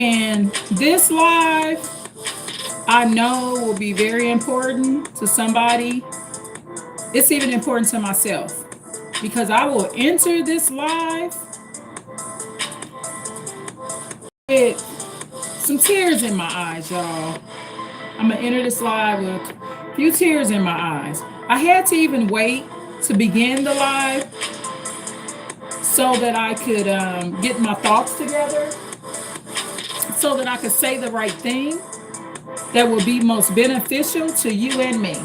And this live, I know, will be very important to somebody. It's even important to myself because I will enter this live with some tears in my eyes, y'all. I'm gonna enter this live with a few tears in my eyes. I had to even wait to begin the live so that I could get my thoughts together, so that I could say the right thing that will be most beneficial to you and me.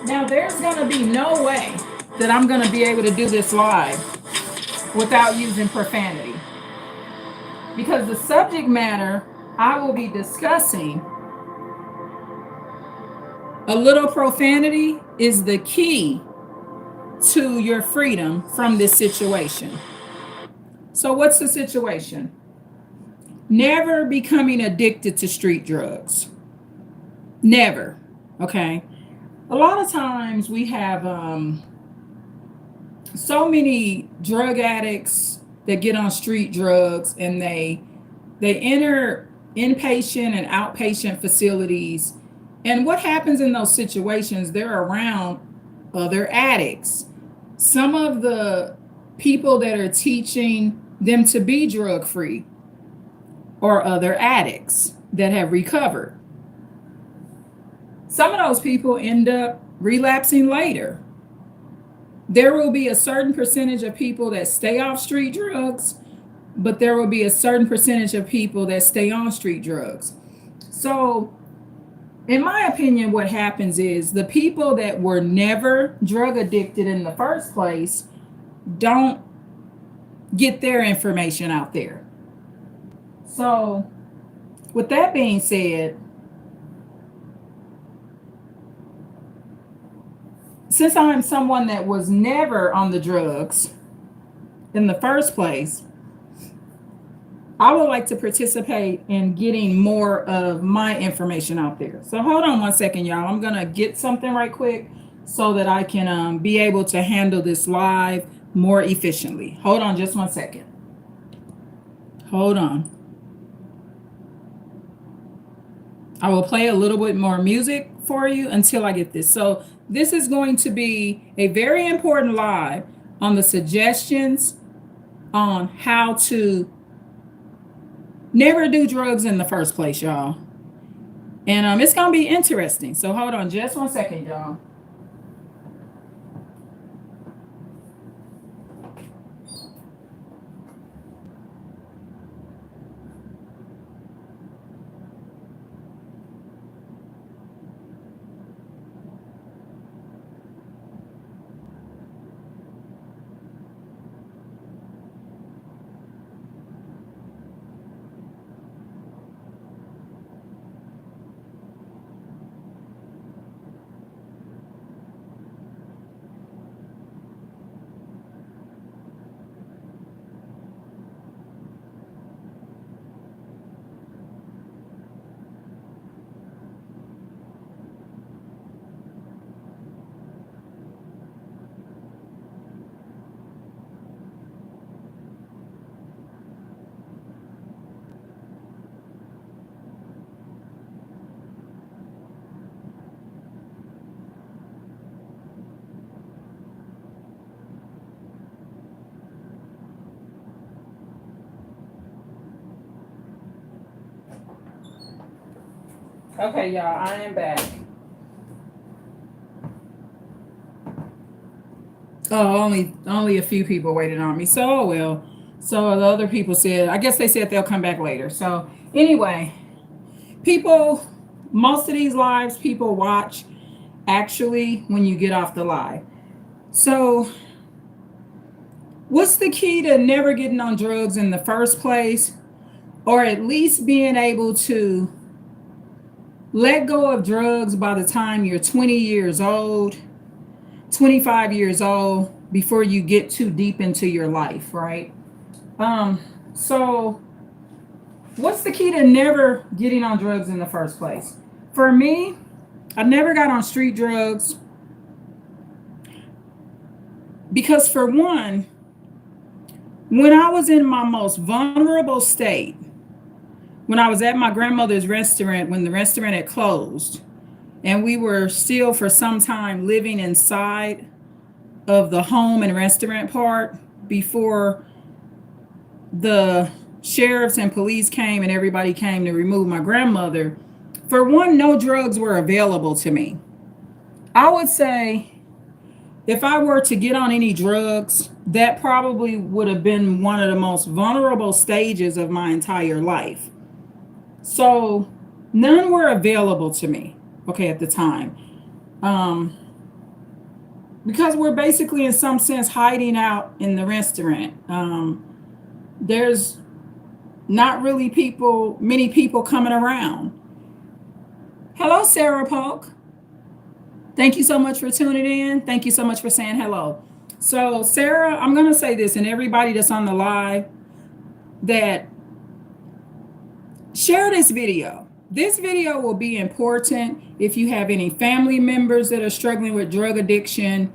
Now, there's gonna be no way that I'm gonna be able to do this live without using profanity because the subject matter I will be discussing, a little profanity is the key to your freedom from this situation. So, what's the situation? Never becoming addicted to street drugs. Never. Okay. A lot of times we have so many drug addicts that get on street drugs and they enter inpatient and outpatient facilities. And what happens in those situations? They're around other addicts. Some of the people that are teaching them to be drug free are other addicts that have recovered. Some of those people end up relapsing later. There will be a certain percentage of people that stay off street drugs, but there will be a certain percentage of people that stay on street drugs. So, in my opinion, what happens is the people that were never drug addicted in the first place don't get their information out there. So, with that being said, since I'm someone that was never on the drugs in the first place, I would like to participate in getting more of my information out there. So hold on one second, y'all. I'm going to get something right quick so that I can be able to handle this live more efficiently. Hold on just one second. Hold on. I will play a little bit more music for you until I get this. So this is going to be a very important live on the suggestions on how to never do drugs in the first place, y'all. And it's going to be interesting. So hold on just one second, y'all. Okay, y'all, I am back. Oh, only a few people waited on me. So, oh well. So the other people said, I guess they said they'll come back later. So anyway, people, most of these lives people watch actually when you get off the live. So what's the key to never getting on drugs in the first place, or at least being able to let go of drugs by the time you're 20 years old, 25 years old, before you get too deep into your life, right? So what's the key to never getting on drugs in the first place? For me, I never got on street drugs because, for one, When I was in my most vulnerable state, when I was at my grandmother's restaurant, when the restaurant had closed, and we were still for some time living inside of the home and restaurant part before the sheriffs and police came and everybody came to remove my grandmother. For one, no drugs were available to me. I would say if I were to get on any drugs, that probably would have been one of the most vulnerable stages of my entire life. So none were available to me, okay, at the time. Um, because we're basically, in some sense, hiding out in the restaurant. There's not really many people coming around. Hello, Sarah Polk. Thank you so much for tuning in. Thank you so much for saying hello. So, Sarah, I'm going to say this, and everybody that's on the live, that share this video. This video will be important if you have any family members that are struggling with drug addiction.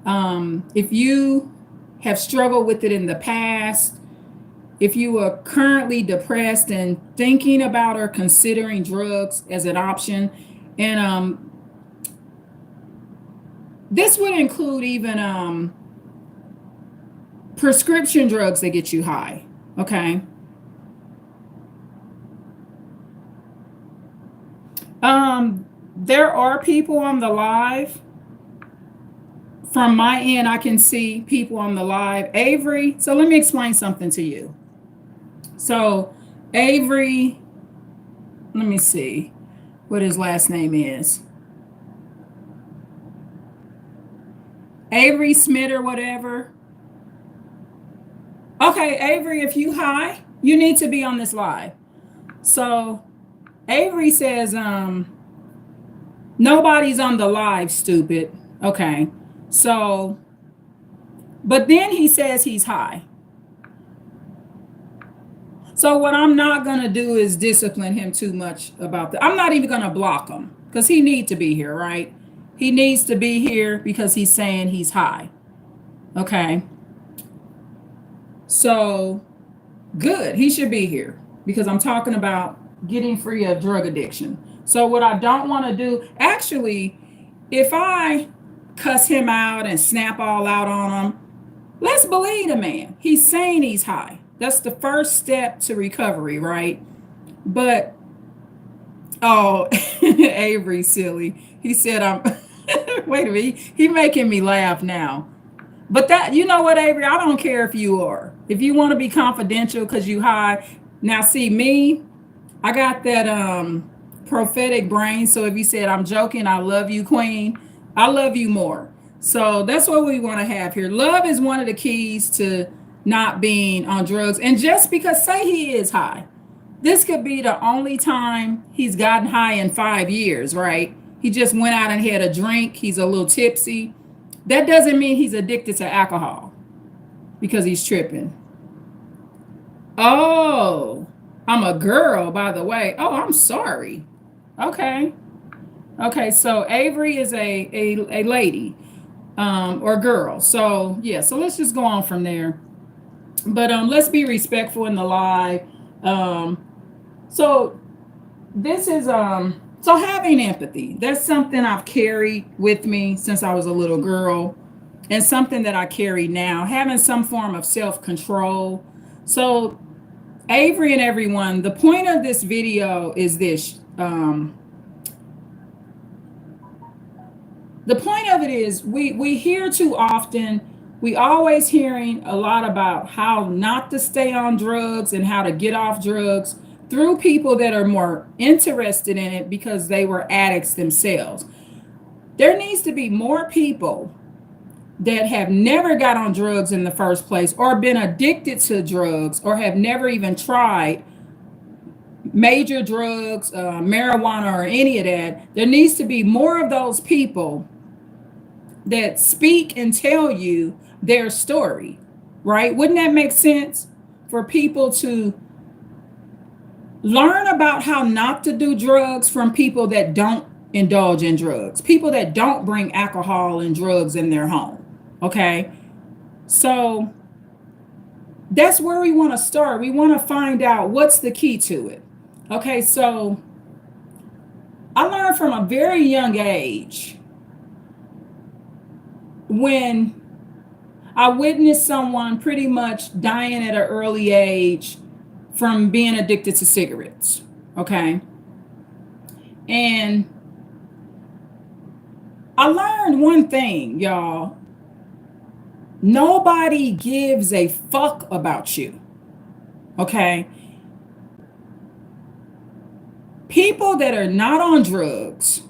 If you have struggled with it in the past, if you are currently depressed and thinking about or considering drugs as an option, and this would include even prescription drugs that get you high, okay? There are people on the live. From my end, I can see people on the live. Avery, so let me explain something to you. So, Avery, let me see what his last name is. Avery Smith or whatever. Okay, Avery, if you high, you need to be on this live. So, Avery says, nobody's on the live, stupid. Okay. So, but then he says he's high. So what I'm not going to do is discipline him too much about that. I'm not even going to block him because he needs to be here, right? He needs to be here because he's saying he's high. Okay. So, good. He should be here because I'm talking about getting free of drug addiction. So what I don't want to do, actually, if I cuss him out and snap all out on him, let's believe the man. He's saying he's high. That's the first step to recovery, right? But, oh, Avery, silly. He said, wait a minute, he making me laugh now. But that, you know what, Avery, I don't care if you are. If you want to be confidential because you high. Now, see, me, I got that prophetic brain. So if you said, I'm joking, I love you, queen, I love you more. So that's what we want to have here. Love is one of the keys to not being on drugs. And just because, say he is high, this could be the only time he's gotten high in 5 years, right? He just went out and had a drink. He's a little tipsy. That doesn't mean he's addicted to alcohol because he's tripping. Oh, I'm a girl, by the way. Oh, I'm sorry. Okay. Okay, so Avery is a lady or girl. So, yeah, so let's just go on from there. But let's be respectful in the live. So this is so having empathy. That's something I've carried with me since I was a little girl, and something that I carry now, having some form of self-control. So Avery and everyone, the point of this video is this. The point of it is we hear too often, we always hearing a lot about how not to stay on drugs and how to get off drugs through people that are more interested in it because they were addicts themselves. There needs to be more people that have never got on drugs in the first place or been addicted to drugs or have never even tried major drugs, marijuana or any of that. There needs to be more of those people that speak and tell you their story, right? Wouldn't that make sense for people to learn about how not to do drugs from people that don't indulge in drugs, people that don't bring alcohol and drugs in their home, okay? So That's where we want to start. We want to find out what's the key to it. Okay, so I learned from a very young age when I witnessed someone pretty much dying at an early age from being addicted to cigarettes. Okay. And I learned one thing, y'all. Nobody gives a fuck about you. Okay. People that are not on drugs,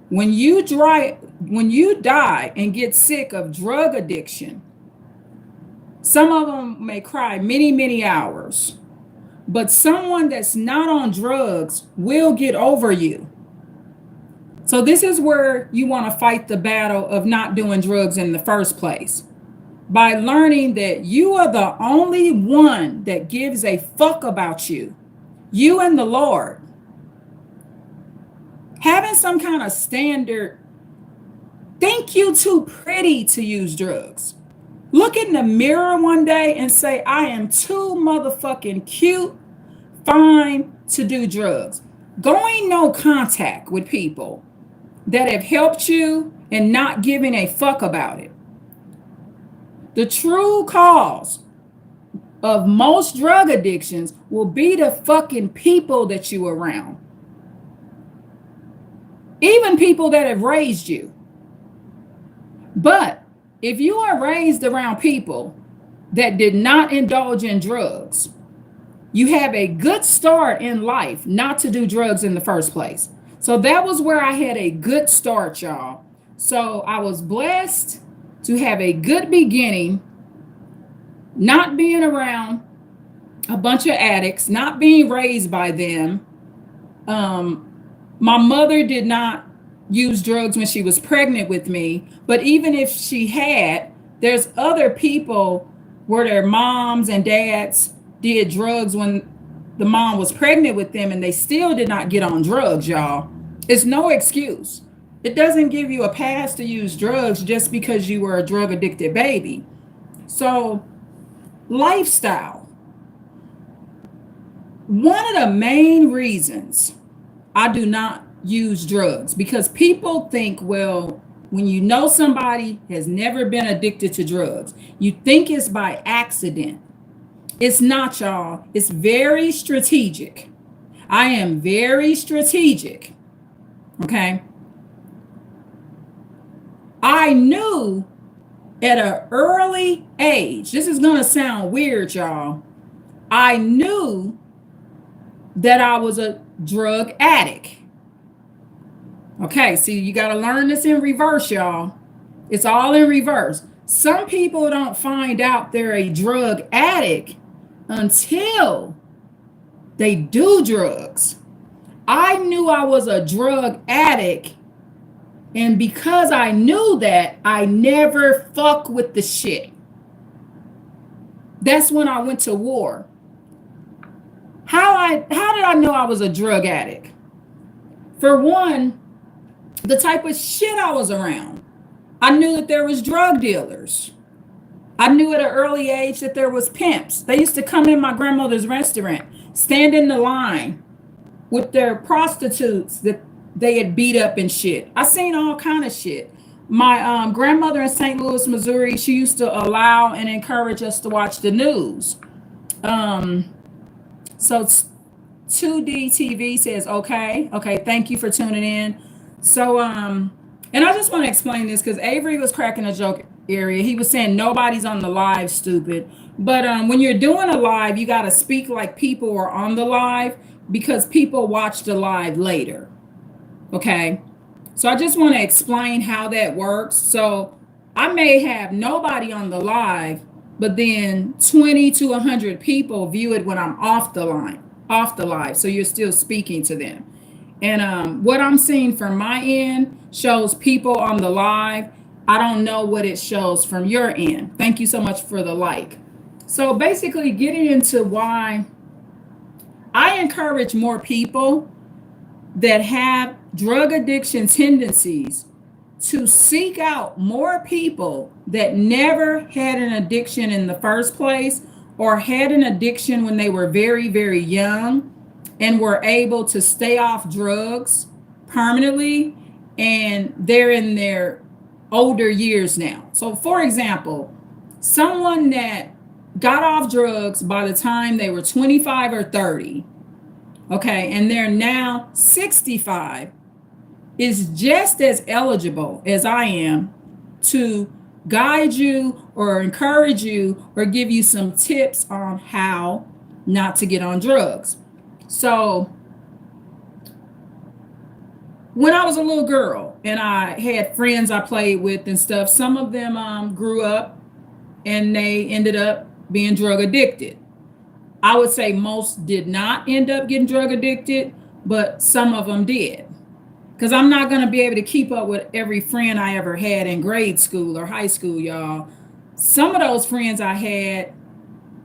when you die and get sick of drug addiction, some of them may cry many, many hours. But someone that's not on drugs will get over you. So this is where you want to fight the battle of not doing drugs in the first place. By learning that you are the only one that gives a fuck about you. You and the Lord. Having some kind of standard, think you too pretty to use drugs. Look in the mirror one day and say, I am too motherfucking cute, fine to do drugs. Going no contact with people that have helped you and not giving a fuck about it. The true cause of most drug addictions will be the fucking people that you around. Even people that have raised you. But if you are raised around people that did not indulge in drugs, you have a good start in life not to do drugs in the first place. So that was where I had a good start, y'all. So I was blessed to have a good beginning, not being around a bunch of addicts, not being raised by them. My mother did not use drugs when she was pregnant with me, but even if she had, there's other people where their moms and dads did drugs when the mom was pregnant with them and they still did not get on drugs, y'all. It's no excuse. It doesn't give you a pass to use drugs just because you were a drug addicted baby. So, lifestyle. One of the main reasons I do not use drugs because people think, well, when you know somebody has never been addicted to drugs, you think it's by accident. It's not, y'all. It's very strategic. I am very strategic. Okay. I knew at an early age, this is going to sound weird, y'all. I knew that I was a drug addict. Okay, see, you got to learn this in reverse, y'all. It's all in reverse. Some people don't find out they're a drug addict until they do drugs. I knew I was a drug addict, and because I knew that, I never fuck with the shit. That's when I went to war. How did I know I was a drug addict? For one, the type of shit I was around. I knew that there was drug dealers. I knew at an early age that there was pimps. They used to come in my grandmother's restaurant, stand in the line with their prostitutes that they had beat up and shit. I seen all kind of shit. My grandmother in St. Louis, Missouri, she used to allow and encourage us to watch the news. So 2D TV says, okay, thank you for tuning in. So, and I just want to explain this because Avery was cracking a joke area. He was saying nobody's on the live, stupid. But when you're doing a live, you got to speak like people are on the live because people watch the live later. Okay. So I just want to explain how that works. So I may have nobody on the live, but then 20 to 100 people view it when I'm off the live. So you're still speaking to them. And what I'm seeing from my end shows people on the live. I don't know what it shows from your end. Thank you so much for the like. So basically getting into why I encourage more people that have drug addiction tendencies to seek out more people that never had an addiction in the first place or had an addiction when they were very, very young and were able to stay off drugs permanently, and they're in their older years now. So, for example, someone that got off drugs by the time they were 25 or 30, okay, and they're now 65, is just as eligible as I am to guide you or encourage you or give you some tips on how not to get on drugs. So, when I was a little girl and I had friends I played with and stuff, some of them grew up and they ended up being drug addicted. I would say most did not end up getting drug addicted, but some of them did. Because I'm not going to be able to keep up with every friend I ever had in grade school or high school, y'all. Some of those friends I had,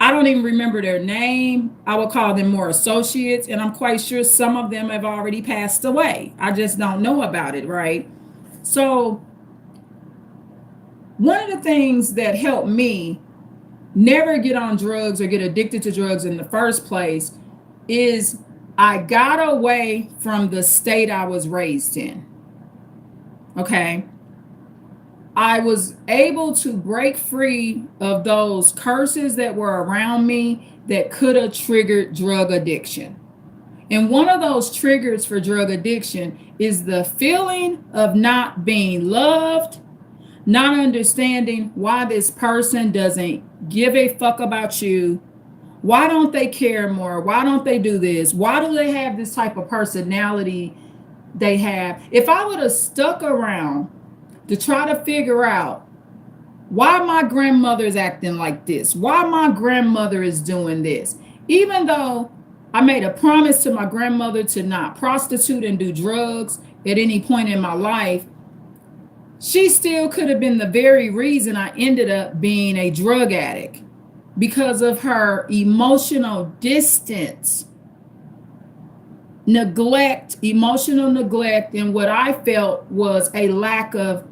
I don't even remember their name. I would call them more associates, and I'm quite sure some of them have already passed away. I just don't know about it, right? So, one of the things that helped me never get on drugs or get addicted to drugs in the first place is I got away from the state I was raised in. Okay. I was able to break free of those curses that were around me that could have triggered drug addiction. And one of those triggers for drug addiction is the feeling of not being loved, not understanding why this person doesn't give a fuck about you. Why don't they care more? Why don't they do this? Why do they have this type of personality they have? If I would have stuck around to try to figure out why my grandmother is acting like this, why my grandmother is doing this, even though I made a promise to my grandmother to not prostitute and do drugs at any point in my life, she still could have been the very reason I ended up being a drug addict because of her emotional distance, neglect, emotional neglect, and what I felt was a lack of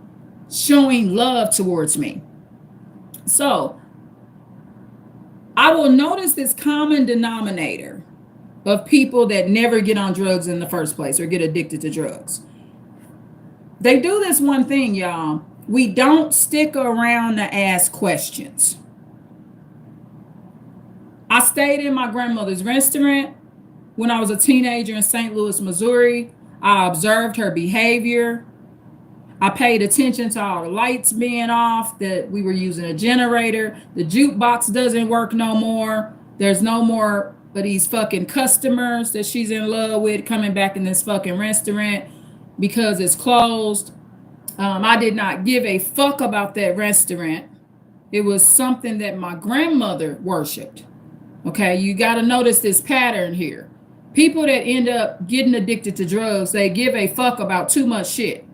showing love towards me. So I will notice this common denominator of people that never get on drugs in the first place or get addicted to drugs. They do this one thing, y'all. We don't stick around to ask questions. I stayed in my grandmother's restaurant when I was a teenager in St. Louis, Missouri. I observed her behavior. I paid attention to all the lights being off, that we were using a generator. The jukebox doesn't work no more. There's no more of these fucking customers that she's in love with coming back in this fucking restaurant because it's closed. I did not give a fuck about that restaurant. It was something that my grandmother worshiped. Okay, you got to notice this pattern here. People that end up getting addicted to drugs, they give a fuck about too much shit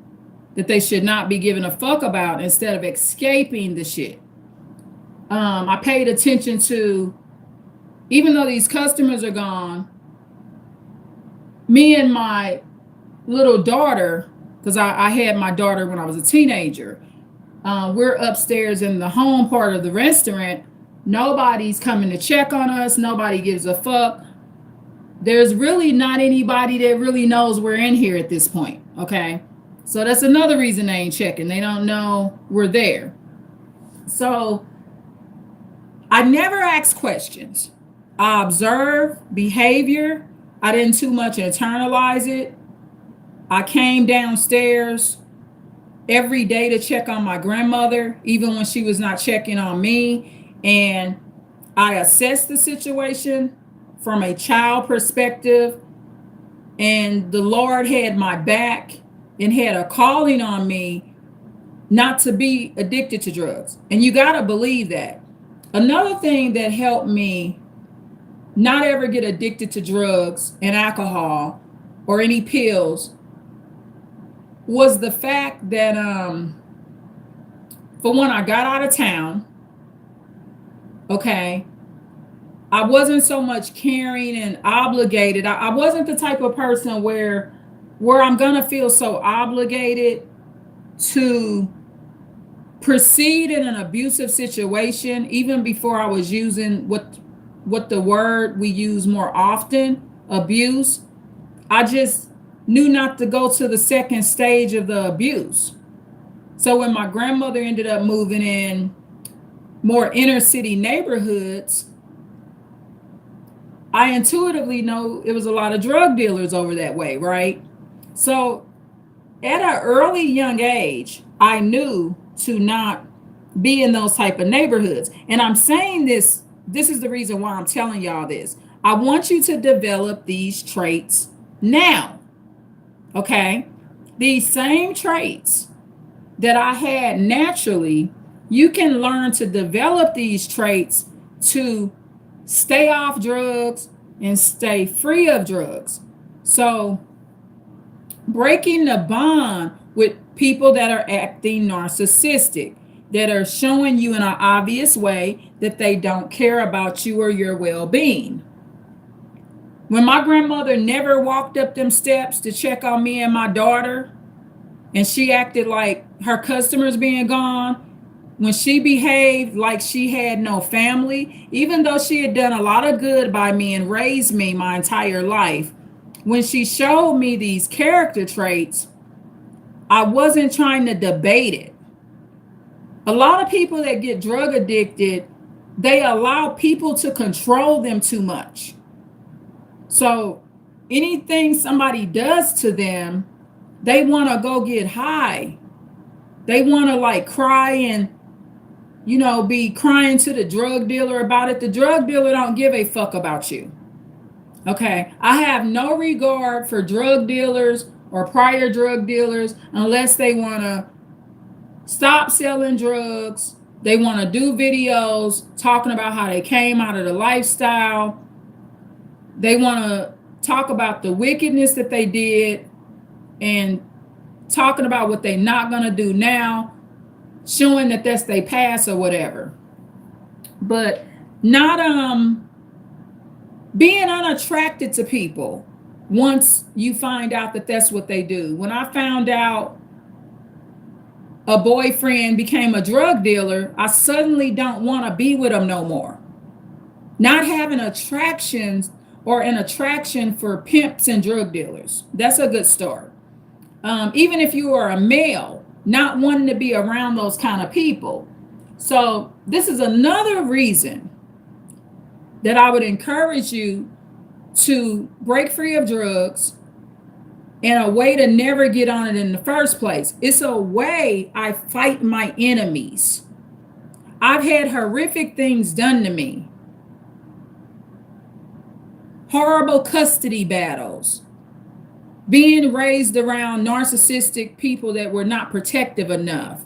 that they should not be giving a fuck about instead of escaping the shit. I paid attention to, even though these customers are gone, me and my little daughter, because I had my daughter when I was a teenager, we're upstairs in the home part of the restaurant. Nobody's coming to check on us. Nobody gives a fuck. There's really not anybody that really knows we're in here at this point, okay? So that's another reason they ain't checking. They don't know we're there. So I never ask questions. I observe behavior. I didn't too much internalize it. I came downstairs every day to check on my grandmother, even when she was not checking on me. And I assessed the situation from a child perspective. And the Lord had my back and had a calling on me not to be addicted to drugs. And you got to believe that. Another thing that helped me not ever get addicted to drugs and alcohol or any pills was the fact that, for one, I got out of town. Okay. I wasn't so much caring and obligated. I wasn't the type of person where I'm going to feel so obligated to proceed in an abusive situation, even before I was using what what the word we use more often, abuse. I just knew not to go to the second stage of the abuse. So when my grandmother ended up moving in more inner city neighborhoods, I intuitively know it was a lot of drug dealers over that way, right? So at an early young age, I knew to not be in those type of neighborhoods. And I'm saying this is the reason why I'm telling y'all this. I want you to develop these traits now. Okay? These same traits that I had naturally, you can learn to develop these traits to stay off drugs and stay free of drugs. So, breaking the bond with people that are acting narcissistic, that are showing you in an obvious way that they don't care about you or your well being. When my grandmother never walked up them steps to check on me and my daughter, and she acted like her customers being gone, when she behaved like she had no family, even though she had done a lot of good by me and raised me my entire life, when she showed me these character traits, I wasn't trying to debate it. A lot of people that get drug addicted, they allow people to control them too much. So anything somebody does to them, they want to go get high. They want to like cry and, be crying to the drug dealer about it. The drug dealer don't give a fuck about you. Okay. I have no regard for drug dealers or prior drug dealers unless they want to stop selling drugs. They want to do videos talking about how they came out of the lifestyle. They want to talk about the wickedness that they did and talking about what they're not going to do now, showing that that's their past or whatever. But not being unattracted to people once you find out that that's what they do. When I found out a boyfriend became a drug dealer, I suddenly don't want to be with him no more. Not having attractions or an attraction for pimps and drug dealers. That's a good start. Even if you are a male, not wanting to be around those kind of people. So this is another reason that I would encourage you to break free of drugs, and a way to never get on it in the first place. It's a way I fight my enemies. I've had horrific things done to me. Horrible custody battles. Being raised around narcissistic people that were not protective enough.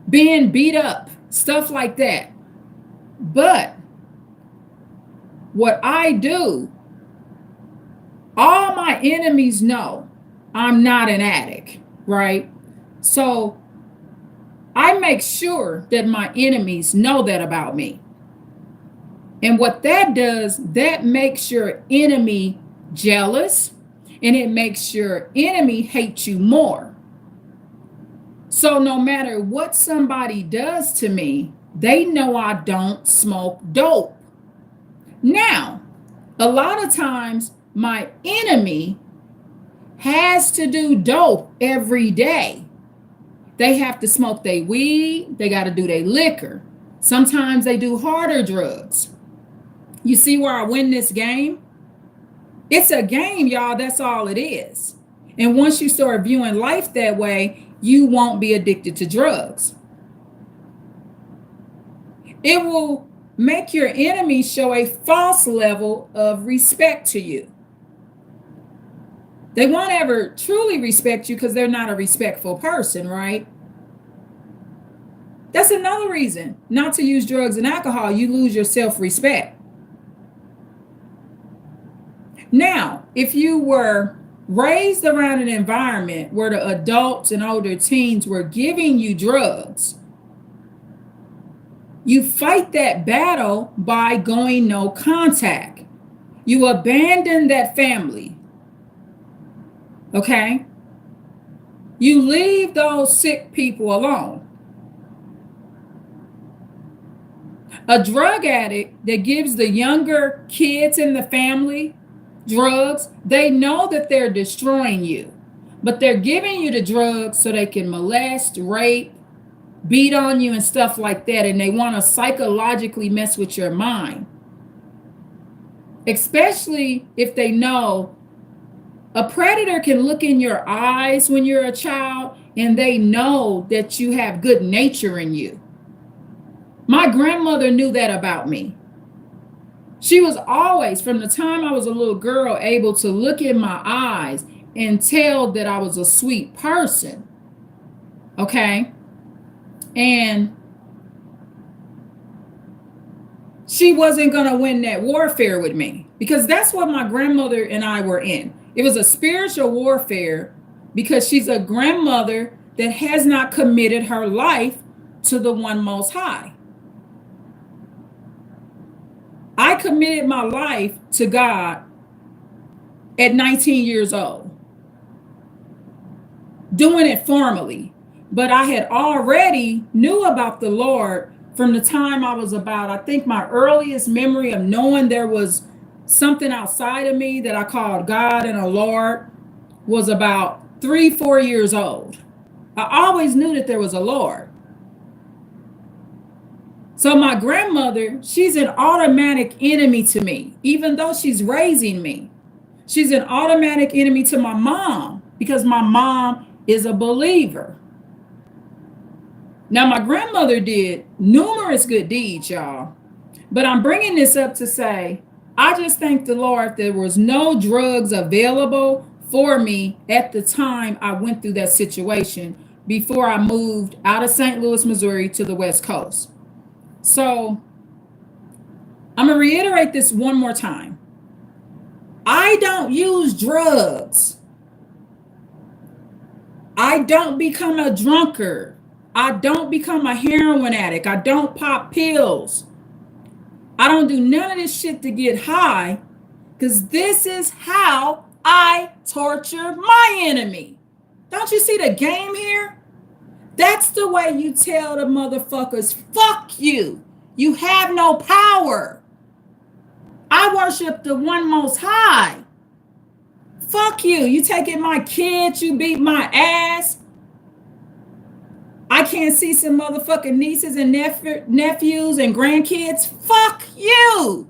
Being beat up, stuff like that. But what I do, all my enemies know I'm not an addict, right? So I make sure that my enemies know that about me. And what that does, that makes your enemy jealous, and it makes your enemy hate you more. So no matter what somebody does to me, they know I don't smoke dope. Now, a lot of times my enemy has to do dope every day. They have to smoke their weed, they got to do their liquor. Sometimes they do harder drugs. You see where I win this game? It's a game, y'all. That's all it is. And once you start viewing life that way, you won't be addicted to drugs. It will make your enemy show a false level of respect to you. They won't ever truly respect you because they're not a respectful person, right? That's another reason not to use drugs and alcohol. You lose your self-respect. Now, if you were raised around an environment where the adults and older teens were giving you drugs, you fight that battle by going no contact. You abandon that family. Okay? You leave those sick people alone. A drug addict that gives the younger kids in the family drugs, they know that they're destroying you, but they're giving you the drugs so they can molest, rape, beat on you, and stuff like that. And they want to psychologically mess with your mind, especially if they know a predator can look in your eyes when you're a child and they know that you have good nature in you. My grandmother knew that about me. She was always, from the time I was a little girl, able to look in my eyes and tell that I was a sweet person. Okay? And she wasn't going to win that warfare with me, because that's what my grandmother and I were in. It was a spiritual warfare because she's a grandmother that has not committed her life to the one most high. I committed my life to God at 19 years old, doing it formally. But I had already knew about the Lord from the time I was about, I think my earliest memory of knowing there was something outside of me that I called God and a Lord was about 3-4 years old. I always knew that there was a Lord. So my grandmother, she's an automatic enemy to me, even though she's raising me. She's an automatic enemy to my mom because my mom is a believer. Now, my grandmother did numerous good deeds, y'all. But I'm bringing this up to say, I just thank the Lord there was no drugs available for me at the time I went through that situation before I moved out of St. Louis, Missouri to the West Coast. So I'm going to reiterate this one more time. I don't use drugs. I don't become a drunkard. I don't become a heroin addict. I don't pop pills. I don't do none of this shit to get high, because this is how I torture my enemy. Don't you see the game here? That's the way you tell the motherfuckers, fuck you. You have no power. I worship the one most high. Fuck you. You taking my kids, you beat my ass. I can't see some motherfucking nieces and nephews and grandkids. Fuck you.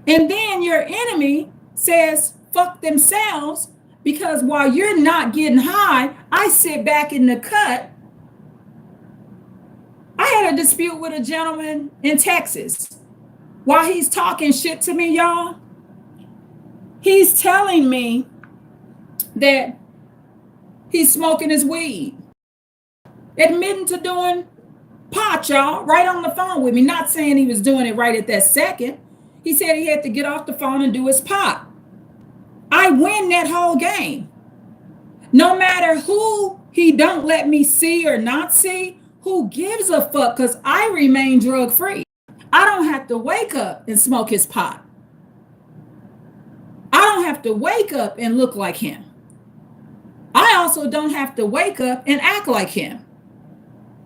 And then your enemy says fuck themselves, because while you're not getting high, I sit back in the cut. I had a dispute with a gentleman in Texas. While he's talking shit to me, y'all, he's telling me that he's smoking his weed. Admitting to doing pot, y'all, right on the phone with me. Not saying he was doing it right at that second. He said he had to get off the phone and do his pot. I win that whole game. No matter who he don't let me see or not see, who gives a fuck, because I remain drug free. I don't have to wake up and smoke his pot. I don't have to wake up and look like him. I also don't have to wake up and act like him.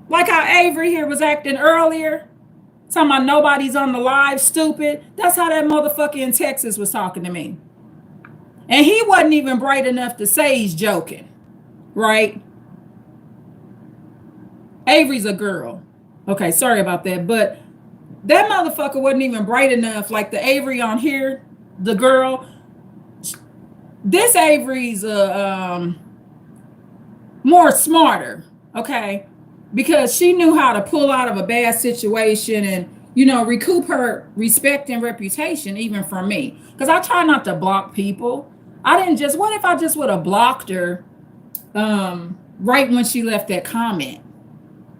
Like how Avery here was acting earlier, talking about nobody's on the live, stupid. That's how that motherfucker in Texas was talking to me. And he wasn't even bright enough to say he's joking, right? Avery's a girl. Okay, sorry about that. But that motherfucker wasn't even bright enough, like the Avery on here, the girl. This Avery's more smarter, okay? Because she knew how to pull out of a bad situation and, recoup her respect and reputation, even from me. Because I try not to block people. What if I just would have blocked her right when she left that comment?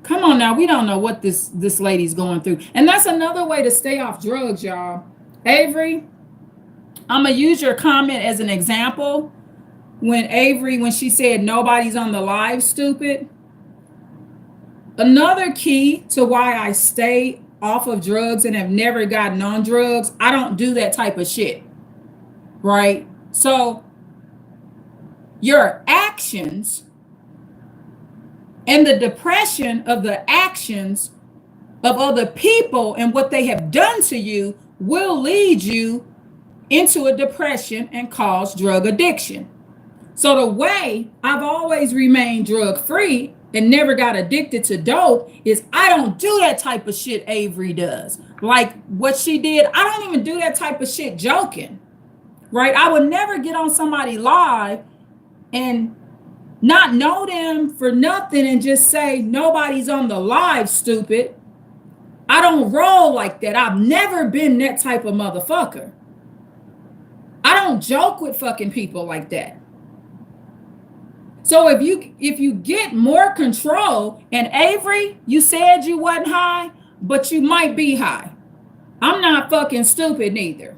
Come on now, we don't know what this lady's going through. And that's another way to stay off drugs, y'all. Avery, I'm going to use your comment as an example. When she said nobody's on the live, stupid. Another key to why I stay off of drugs and have never gotten on drugs, I don't do that type of shit, right? So your actions and the depression of the actions of other people and what they have done to you will lead you into a depression and cause drug addiction. So the way I've always remained drug free and never got addicted to dope is I don't do that type of shit Avery does. Like what she did, I don't even do that type of shit joking, right? I would never get on somebody live and not know them for nothing and just say nobody's on the live, stupid. I don't roll like that. I've never been that type of motherfucker. I don't joke with fucking people like that. So if you get more control, and Avery, you said you wasn't high, but you might be high. I'm not fucking stupid neither.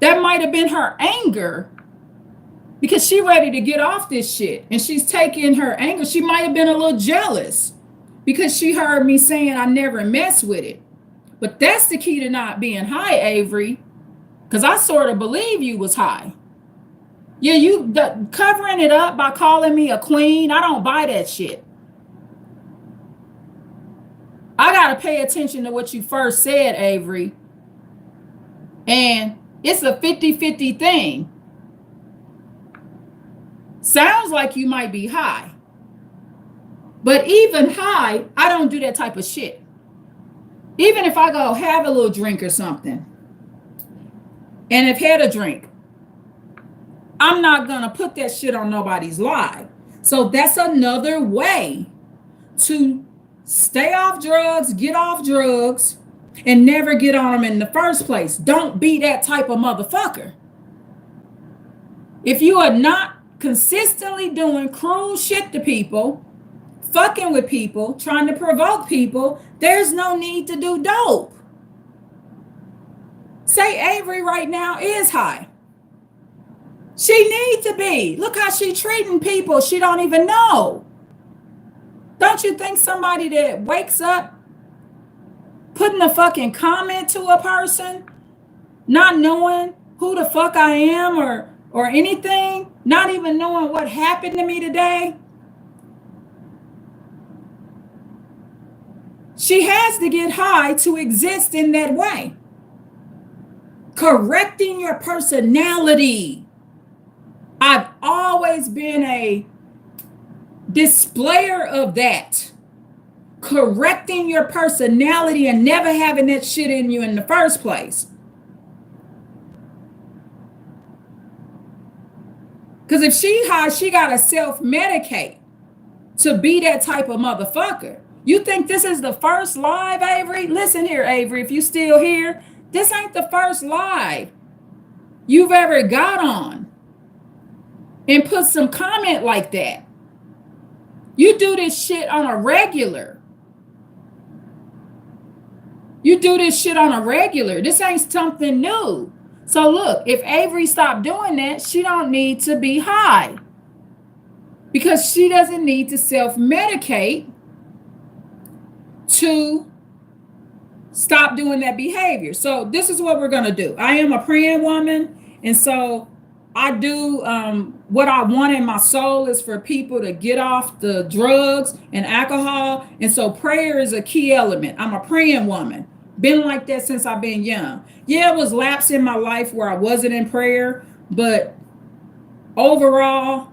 That might have been her anger because she ready to get off this shit and she's taking her anger. She might have been a little jealous because she heard me saying I never mess with it. But that's the key to not being high, Avery, because I sort of believe you was high. Yeah, you covering it up by calling me a queen. I don't buy that shit. I got to pay attention to what you first said, Avery. And it's a 50-50 thing. Sounds like you might be high. But even high, I don't do that type of shit. Even if I go have a little drink or something and have had a drink, I'm not going to put that shit on nobody's live. So that's another way to stay off drugs, get off drugs, and never get on them in the first place. Don't be that type of motherfucker. If you are not consistently doing cruel shit to people, fucking with people, trying to provoke people, there's no need to do dope. Say Avery right now is high. She needs to be. Look how she treating people she don't even know. Don't you think somebody that wakes up putting a fucking comment to a person, not knowing who the fuck I am or anything, not even knowing what happened to me today, she has to get high to exist in that way. Correcting your personality. I've always been a displayer of that. Correcting your personality and never having that shit in you in the first place. Because if she high, she got to self-medicate to be that type of motherfucker. You think this is the first live, Avery? Listen here, Avery, if you still here, this ain't the first live you've ever got on and put some comment like that. You do this shit on a regular. You do this shit on a regular. This ain't something new. So look, if Avery stopped doing that, she don't need to be high because she doesn't need to self-medicate to stop doing that behavior. So this is what we're going to do. I am a praying woman. And so I do what I want in my soul is for people to get off the drugs and alcohol. And so prayer is a key element. I'm a praying woman. Been like that since I've been young. Yeah, it was lapse in my life where I wasn't in prayer. But overall,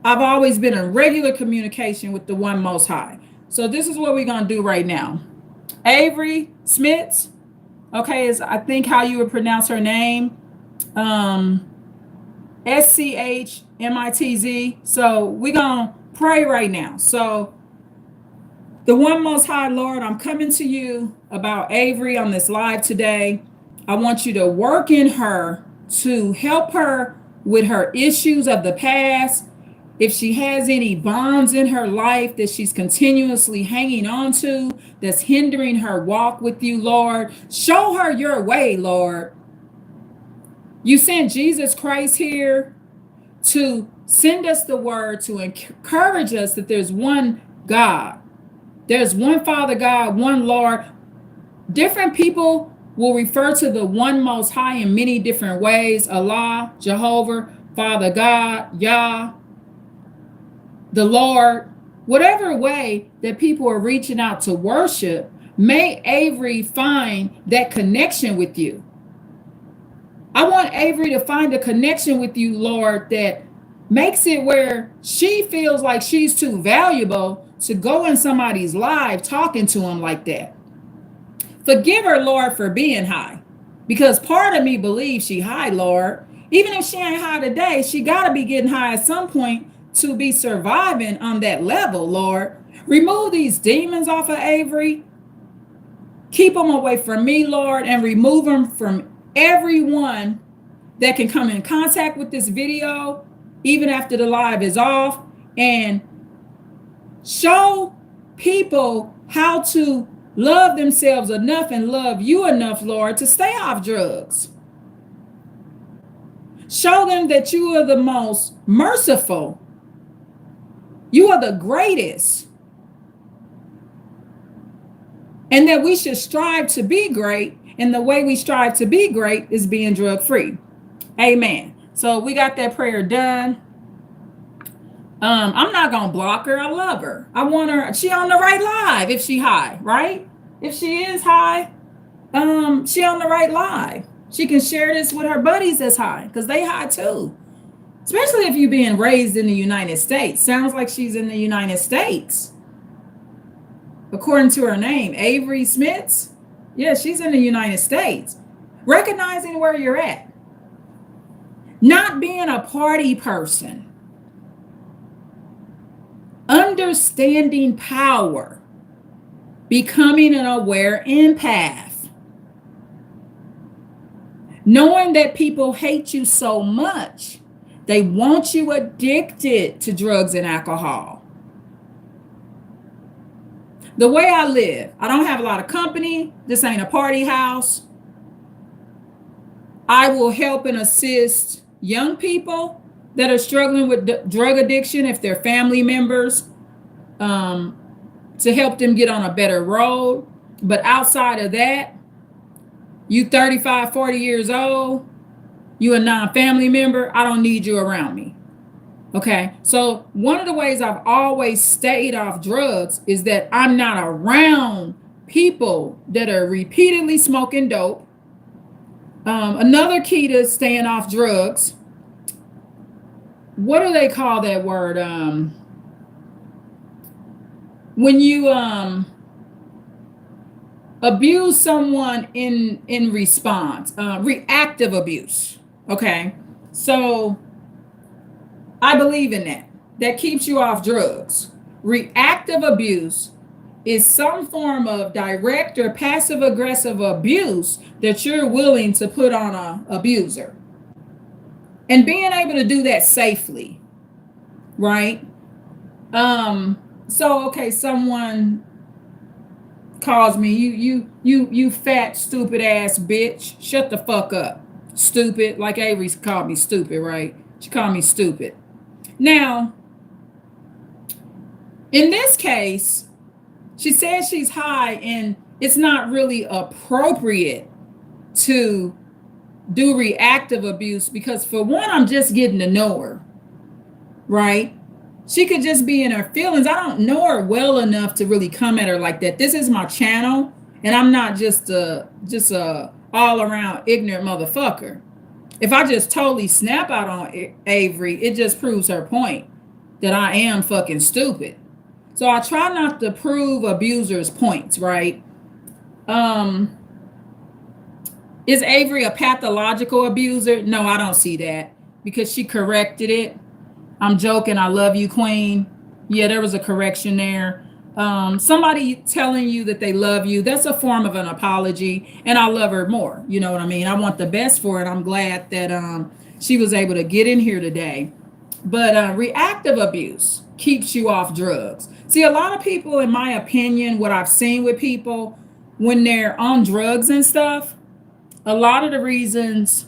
I've always been in regular communication with the one most high. So this is what we're going to do right now. Avery Smits, okay, is I think how you would pronounce her name. SCHMITZ. So we're going to pray right now. So the one most high, Lord, I'm coming to you about Avery on this live today. I want you to work in her to help her with her issues of the past. If she has any bonds in her life that she's continuously hanging on to, that's hindering her walk with you, Lord, show her your way, Lord. You sent Jesus Christ here to send us the word, to encourage us that there's one God. There's one Father God, one Lord. Different people will refer to the one most high in many different ways. Allah, Jehovah, Father God, Yah, the Lord. Whatever way that people are reaching out to worship, may Avery find that connection with you. I want Avery to find a connection with you, Lord, that makes it where she feels like she's too valuable to go in somebody's life talking to them like that. Forgive her, Lord, for being high. Because part of me believes she high, Lord. Even if she ain't high today, she got to be getting high at some point to be surviving on that level, Lord. Remove these demons off of Avery. Keep them away from me, Lord, and remove them from everyone that can come in contact with this video, even after the live is off, and show people how to love themselves enough and love you enough, Lord, to stay off drugs. Show them that you are the most merciful. You are the greatest. And that we should strive to be great. And the way we strive to be great is being drug free. Amen. So we got that prayer done. I'm not gonna block her. I love her. I want her. She on the right live if she high, right? If she is high, she on the right live. She can share this with her buddies that's high, because they high too. Especially if you're being raised in the United States. Sounds like she's in the United States. According to her name, Avery Smits. Yeah, she's in the United States. Recognizing where you're at. Not being a party person. Understanding power. Becoming an aware empath. Knowing that people hate you so much, they want you addicted to drugs and alcohol. The way I live, I don't have a lot of company. This ain't a party house. I will help and assist young people that are struggling with drug addiction, if they're family members, to help them get on a better road. But outside of that, you 35, 40 years old, you a non-family member, I don't need you around me. Okay, so one of the ways I've always stayed off drugs is that I'm not around people that are repeatedly smoking dope. Another key to staying off drugs, what do they call that word? When you abuse someone in response, reactive abuse. Okay, so I believe in that. That keeps you off drugs. Reactive abuse is some form of direct or passive aggressive abuse that you're willing to put on an abuser. And being able to do that safely, right? So okay, someone calls me, you fat stupid ass bitch. Shut the fuck up. Stupid, like Avery's called me stupid, right? She called me stupid. Now, in this case, she says she's high and it's not really appropriate to do reactive abuse because, for one, I'm just getting to know her, right? She could just be in her feelings. I don't know her well enough to really come at her like that. This is my channel, and I'm not just a all around ignorant motherfucker. If I just totally snap out on Avery, it just proves her point that I am fucking stupid. So I try not to prove abusers' points, right? Is Avery a pathological abuser? No, I don't see that, because she corrected it. I'm joking. I love you, Queen. Yeah, there was a correction there. Somebody telling you that they love you, that's a form of an apology, and I love her more. You know what I mean? I want the best for it. I'm glad that she was able to get in here today. But reactive abuse keeps you off drugs. See, a lot of people, in my opinion, what I've seen with people when they're on drugs and stuff, a lot of the reasons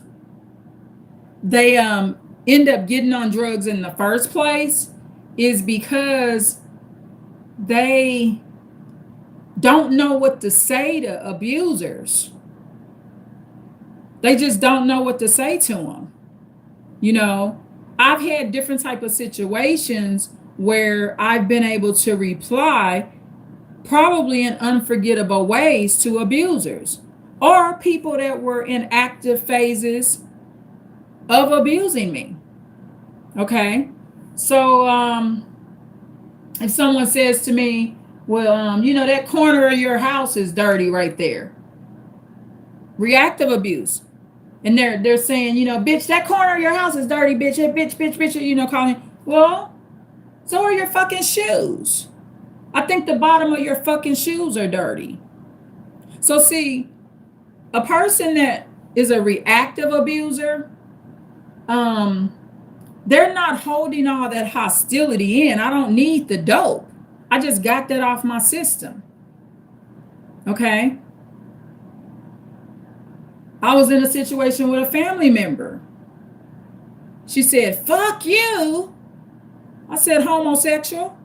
they end up getting on drugs in the first place is because they don't know what to say to abusers. They just don't know what to say to them. You know, I've had different type of situations where I've been able to reply probably in unforgettable ways to abusers or people that were in active phases of abusing me. Okay. So if someone says to me, well, that corner of your house is dirty right there. Reactive abuse. And they're saying, bitch, that corner of your house is dirty, bitch, hey, bitch, calling. Well, so are your fucking shoes. I think the bottom of your fucking shoes are dirty. So see, a person that is a reactive abuser, they're not holding all that hostility in. I don't need the dope. I just got that off my system. Okay? I was in a situation with a family member. She said, fuck you. I said, homosexual.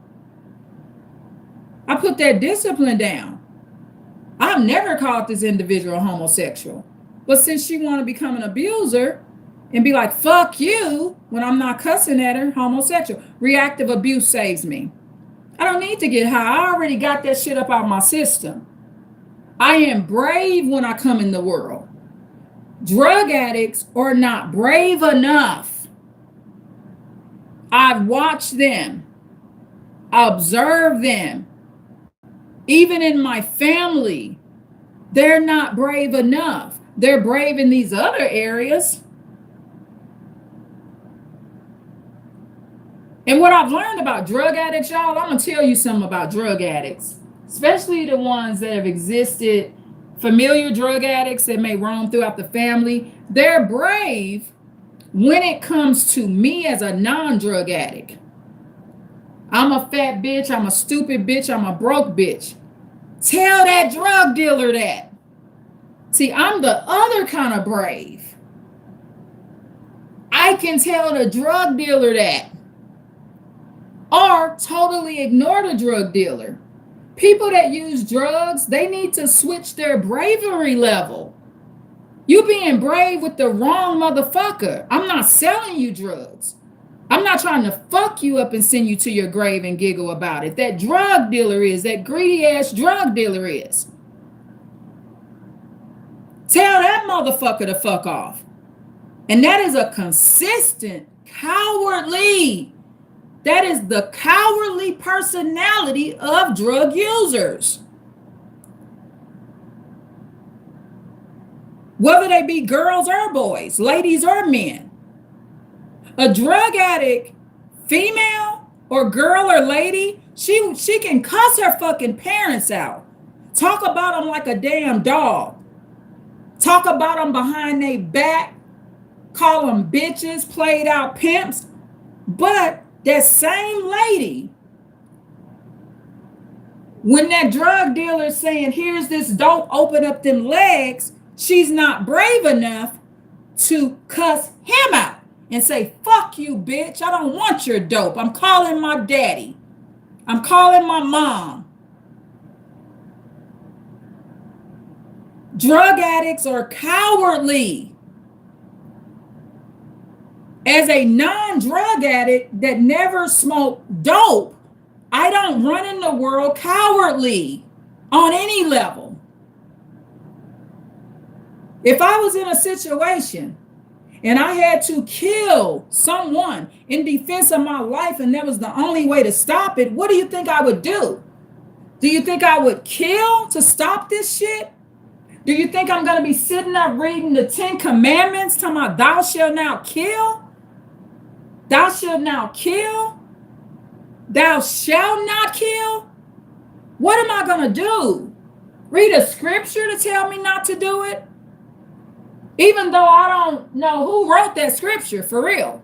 I put that discipline down. I've never called this individual homosexual. But since she wanted to become an abuser and be like, fuck you, when I'm not cussing at her, homosexual. Reactive abuse saves me. I don't need to get high. I already got that shit up out of my system. I am brave when I come in the world. Drug addicts are not brave enough. I've watched them, observed them. Even in my family, they're not brave enough. They're brave in these other areas. And what I've learned about drug addicts, y'all, I'm going to tell you something about drug addicts, especially the ones that have existed, familiar drug addicts that may roam throughout the family. They're brave when it comes to me as a non-drug addict. I'm a fat bitch. I'm a stupid bitch. I'm a broke bitch. Tell that drug dealer that. See, I'm the other kind of brave. I can tell the drug dealer that. Or totally ignore the drug dealer. People that use drugs, they need to switch their bravery level. You being brave with the wrong motherfucker. I'm not selling you drugs. I'm not trying to fuck you up and send you to your grave and giggle about it. That drug dealer is, that greedy ass drug dealer is. Tell that motherfucker to fuck off. And that is a consistent, cowardly, that is the cowardly personality of drug users. Whether they be girls or boys, ladies or men. A drug addict, female or girl or lady, she can cuss her fucking parents out. Talk about them like a damn dog. Talk about them behind their back. Call them bitches, played out pimps. But that same lady, when that drug dealer is saying, here's this dope, open up them legs, she's not brave enough to cuss him out and say, fuck you, bitch. I don't want your dope. I'm calling my daddy. I'm calling my mom. Drug addicts are cowardly. As a non-drug addict that never smoked dope, I don't run in the world cowardly on any level. If I was in a situation and I had to kill someone in defense of my life and that was the only way to stop it, what do you think I would do? Do you think I would kill to stop this shit? Do you think I'm going to be sitting up reading the 10 Commandments talking about thou shalt not kill? Thou shalt not kill? Thou shalt not kill? What am I going to do? Read a scripture to tell me not to do it? Even though I don't know who wrote that scripture, for real.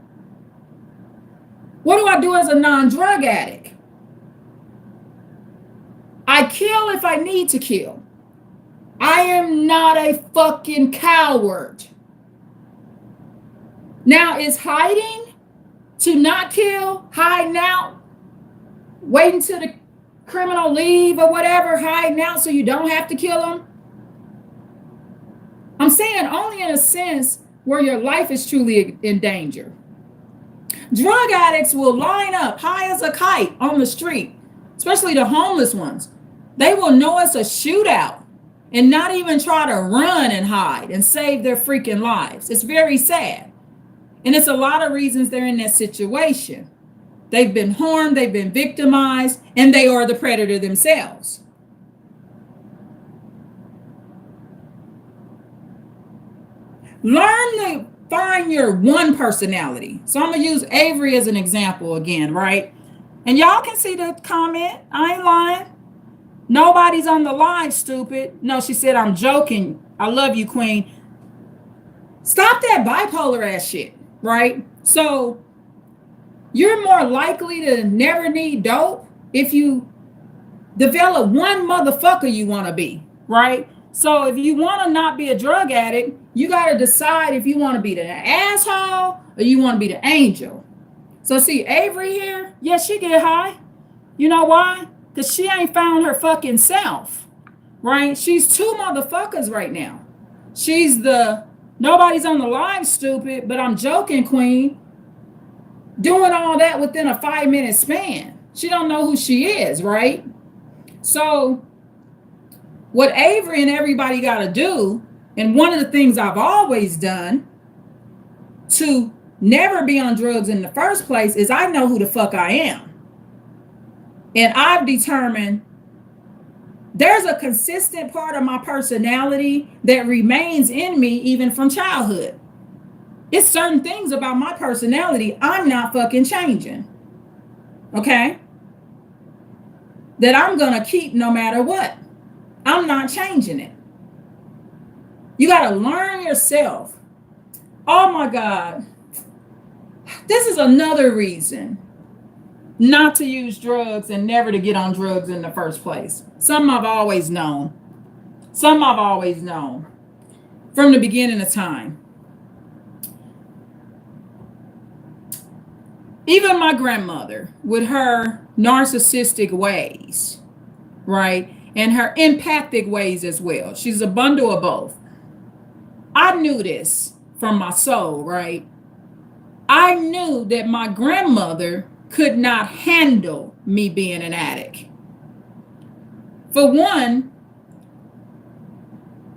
What do I do as a non-drug addict? I kill if I need to kill. I am not a fucking coward. Now, is hiding to not kill, hiding out, waiting till the criminal leave or whatever, hiding out so you don't have to kill them? I'm saying only in a sense where your life is truly in danger. Drug addicts will line up high as a kite on the street, especially the homeless ones. They will know it's a shootout and not even try to run and hide and save their freaking lives. It's very sad. And it's a lot of reasons they're in that situation. They've been harmed, they've been victimized, and they are the predator themselves. Learn to find your one personality. So I'm going to use Avery as an example again, right? And y'all can see the comment. I ain't lying. Nobody's on the live, stupid. No, she said, I'm joking. I love you, Queen. Stop that bipolar ass shit, right? So you're more likely to never need dope if you develop one motherfucker you want to be, right? So if you want to not be a drug addict, you got to decide if you want to be the asshole or you want to be the angel. So see, Avery here, yeah, she get high. You know why? Because she ain't found her fucking self, right? She's two motherfuckers right now. She's the nobody's on the live, stupid, but I'm joking, Queen. Doing all that within a 5-minute span. She don't know who she is, right? So what Avery and everybody got to do, and one of the things I've always done to never be on drugs in the first place is I know who the fuck I am. And I've determined there's a consistent part of my personality that remains in me even from childhood. It's certain things about my personality I'm not fucking changing. Okay? That I'm going to keep no matter what. I'm not changing it. You got to learn yourself. Oh my God. This is another reason not to use drugs and never to get on drugs in the first place. Something I've always known. Something I've always known from the beginning of time. Even my grandmother, with her narcissistic ways, right? And her empathic ways as well. She's a bundle of both. I knew this from my soul, right? I knew that my grandmother could not handle me being an addict. For one,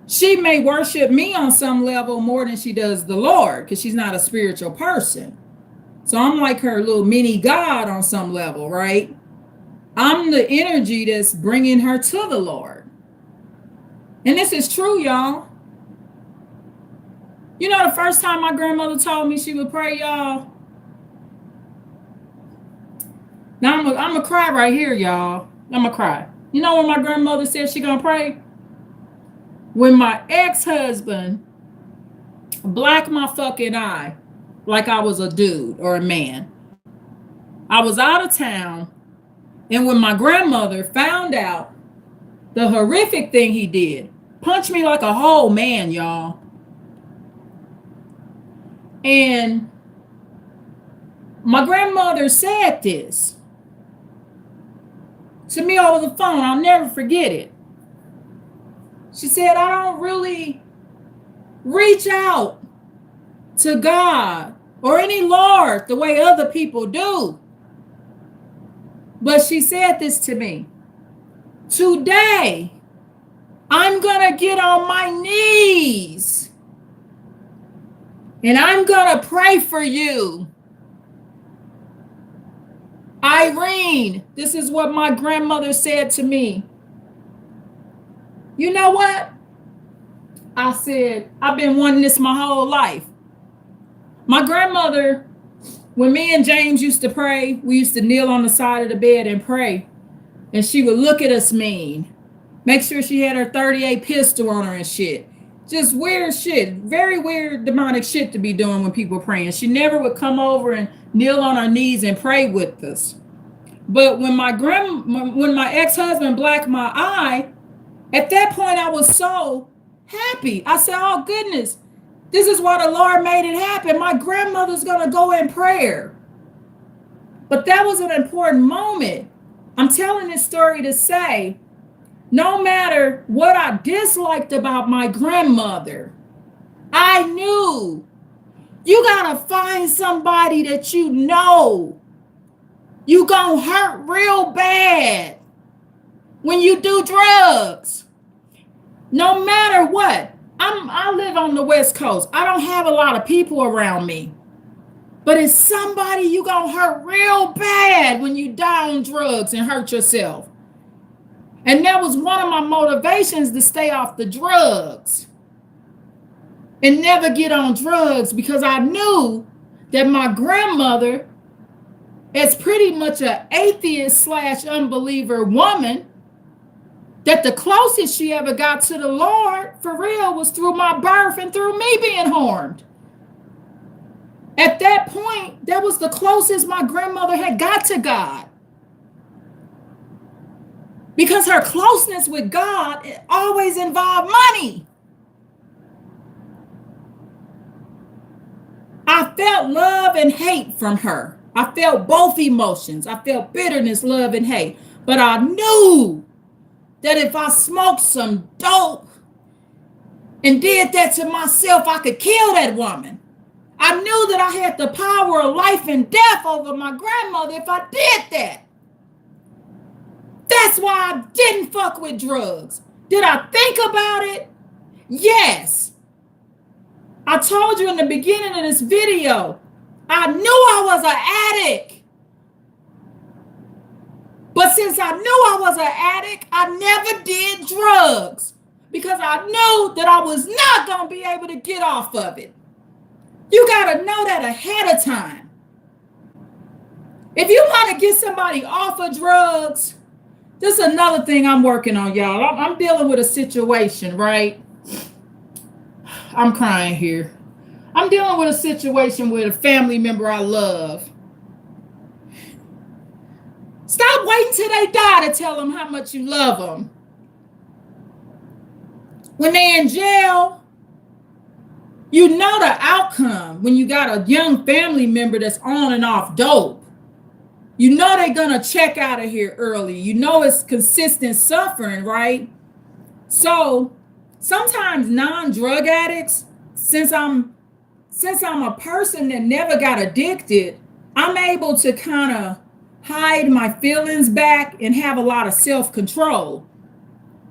she may worship me on some level more than she does the Lord, because she's not a spiritual person. So I'm like her little mini God on some level, right? I'm the energy that's bringing her to the Lord. And this is true, y'all. You know, the first time my grandmother told me she would pray, y'all. Now I'm going to cry right here, y'all. I'm going to cry. You know when my grandmother said she going to pray? When my ex-husband blacked my fucking eye like I was a dude or a man. I was out of town. And when my grandmother found out the horrific thing he did, punched me like a whole man, y'all. And my grandmother said this to me over the phone. I'll never forget it. She said, I don't really reach out to God or any Lord the way other people do. But she said this to me. Today, I'm going to get on my knees and I'm going to pray for you. Irene, this is what my grandmother said to me. You know what? I said, I've been wanting this my whole life. My grandmother, when me and James used to pray, we used to kneel on the side of the bed and pray. And she would look at us mean. Make sure she had her 38 pistol on her and shit. Just weird shit. Very weird demonic shit to be doing when people praying. She never would come over and kneel on her knees and pray with us. But when my ex-husband blacked my eye, at that point I was so happy. I said, oh goodness, this is why the Lord made it happen. My grandmother's going to go in prayer. But that was an important moment. I'm telling this story to say, no matter what I disliked about my grandmother, I knew You gotta find somebody that you know you gonna hurt real bad when you do drugs. No matter what. I live on the West Coast. I don't have a lot of people around me. But it's somebody you gonna hurt real bad when you die on drugs and hurt yourself. And that was one of my motivations to stay off the drugs and never get on drugs, because I knew that my grandmother, as pretty much an atheist / unbeliever woman, that the closest she ever got to the Lord for real was through my birth and through me being harmed. At that point, that was the closest my grandmother had got to God. Because her closeness with God always involved money. I felt love and hate from her. I felt both emotions. I felt bitterness, love, and hate. But I knew that if I smoked some dope and did that to myself, I could kill that woman. I knew that I had the power of life and death over my grandmother if I did that. That's why I didn't fuck with drugs. Did I think about it? Yes. I told you in the beginning of this video, I knew I was an addict. But since I knew I was an addict, I never did drugs because I knew that I was not going to be able to get off of it. You got to know that ahead of time. If you want to get somebody off of drugs, this is another thing I'm working on, y'all. I'm dealing with a situation, right? I'm crying here. I'm dealing with a situation with a family member I love. Stop waiting till they die to tell them how much you love them. When they're in jail, you know the outcome when you got a young family member that's on and off dope. You know they're going to check out of here early. You know it's consistent suffering, right? So sometimes non-drug addicts, since I'm a person that never got addicted, I'm able to kind of hide my feelings back and have a lot of self-control.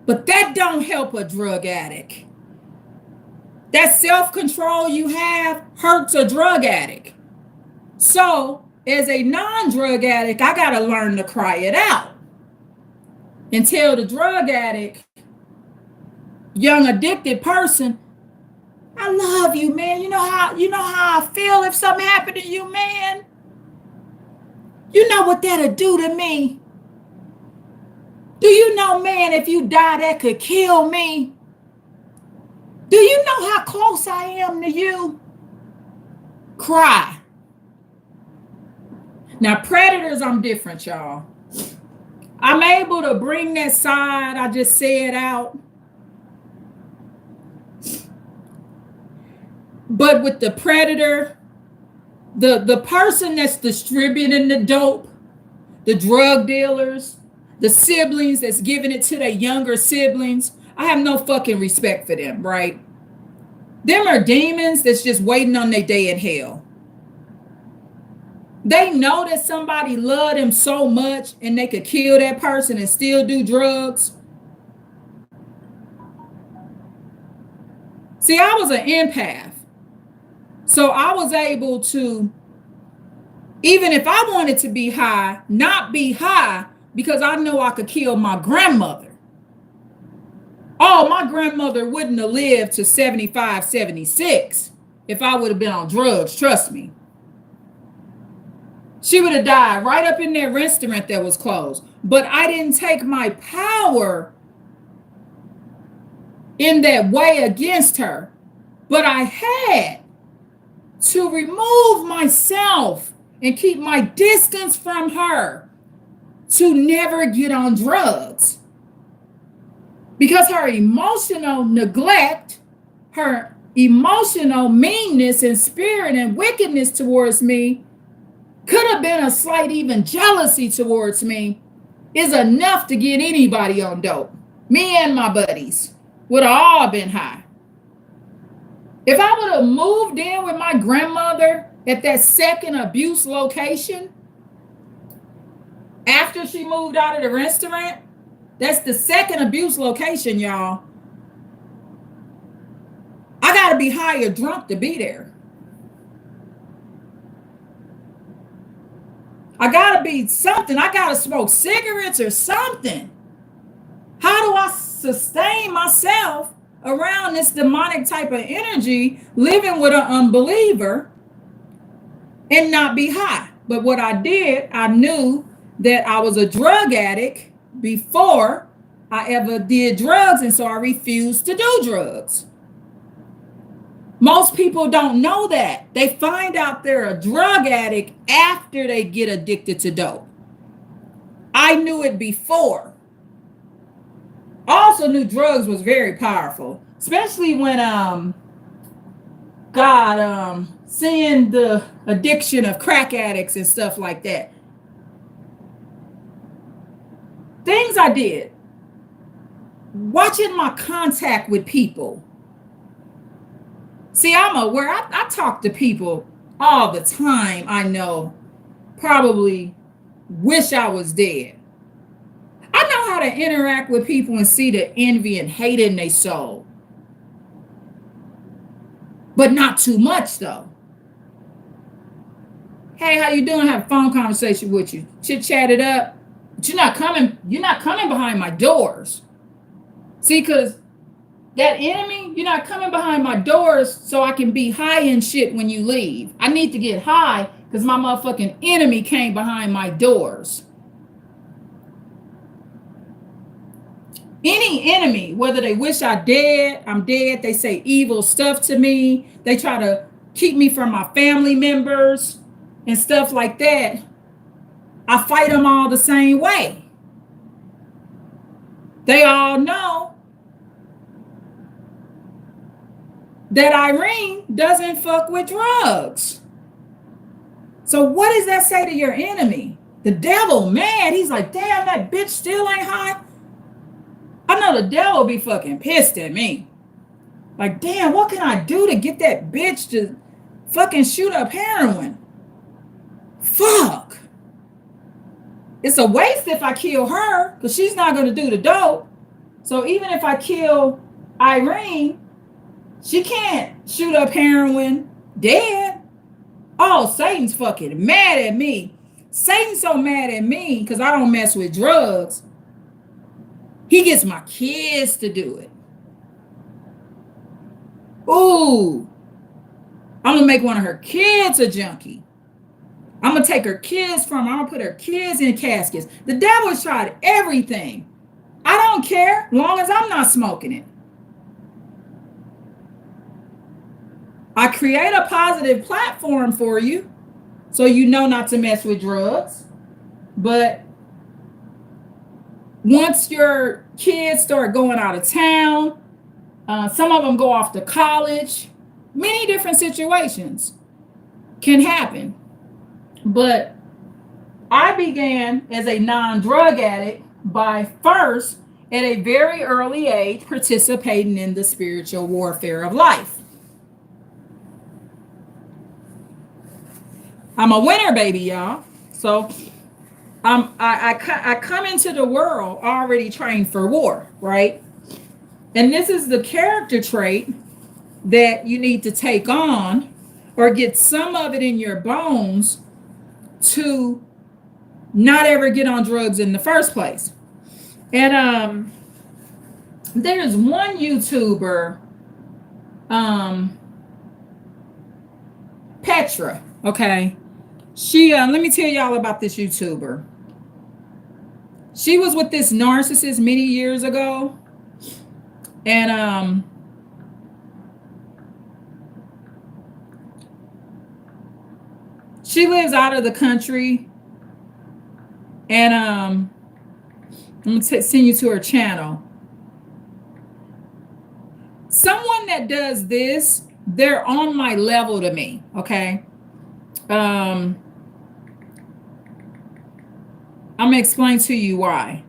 But that don't help a drug addict. That self-control you have hurts a drug addict. So as a non-drug addict, I got to learn to cry it out and tell the drug addict, young addicted person, I love you, man. You know how I feel if something happened to you, man. You know what that'll do to me. Do you know, man, if you die, that could kill me? Do you know how close I am to you? Cry. Now, predators, I'm different, y'all. I'm able to bring that side I just said out. But with the predator, the person that's distributing the dope, the drug dealers, the siblings that's giving it to their younger siblings, I have no fucking respect for them, right? Them are demons that's just waiting on their day in hell. They know that somebody loved them so much and they could kill that person and still do drugs. See, I was an empath. So I was able to, even if I wanted to be high, not be high because I know I could kill my grandmother. Oh, my grandmother wouldn't have lived to 75, 76 if I would have been on drugs, trust me. She would have died right up in that restaurant that was closed. But I didn't take my power in that way against her. But I had to remove myself and keep my distance from her to never get on drugs. Because her emotional neglect, her emotional meanness and spirit and wickedness towards me, could have been a slight even jealousy towards me, is enough to get anybody on dope. Me and my buddies would have all been high. If I would have moved in with my grandmother at that second abuse location after she moved out of the restaurant, that's the second abuse location, y'all. I got to be high or drunk to be there. I got to be something. I got to smoke cigarettes or something. How do I sustain myself around this demonic type of energy, living with an unbeliever and not be high? But what I did, I knew that I was a drug addict before I ever did drugs, and so I refused to do drugs. Most people don't know that. They find out they're a drug addict after they get addicted to dope. I knew it before. I also knew drugs was very powerful, especially when God seeing the addiction of crack addicts and stuff like that. Things I did, watching my contact with people. See, I'm aware. I talk to people all the time. I know probably wish I was dead. I know how to interact with people and see the envy and hate in their soul. But not too much, though. Hey, how you doing? Have a phone conversation with you. Chit-chat it up. But you're not coming behind my doors. See, because that enemy, you're not coming behind my doors so I can be high and shit when you leave. I need to get high because my motherfucking enemy came behind my doors. Any enemy, whether they wish I'm dead, they say evil stuff to me, they try to keep me from my family members and stuff like that, I fight them all the same way. They all know that Irene doesn't fuck with drugs. So what does that say to your enemy? The devil mad. He's like, damn, that bitch still ain't high. I know the devil be fucking pissed at me. Like, damn, what can I do to get that bitch to fucking shoot up heroin? Fuck. It's a waste if I kill her because she's not going to do the dope. So even if I kill Irene, she can't shoot up heroin dead. Oh, Satan's fucking mad at me. Satan's so mad at me because I don't mess with drugs. He gets my kids to do it. Ooh, I'm going to make one of her kids a junkie. I'm going to take her kids from her. I'm going to put her kids in caskets. The devil's tried everything. I don't care, as long as I'm not smoking it. I create a positive platform for you so you know not to mess with drugs. But once your kids start going out of town, some of them go off to college, many different situations can happen. But I began as a non-drug addict by first, at a very early age, participating in the spiritual warfare of life. I'm a winner, baby, y'all. So I come into the world already trained for war, right? And this is the character trait that you need to take on or get some of it in your bones to not ever get on drugs in the first place. And there's one YouTuber, Petra, okay? She, let me tell y'all about this YouTuber. She was with this narcissist many years ago. And she lives out of the country. And I'm going to send you to her channel. Someone that does this, they're on my level to me, okay? I'm going to explain to you why.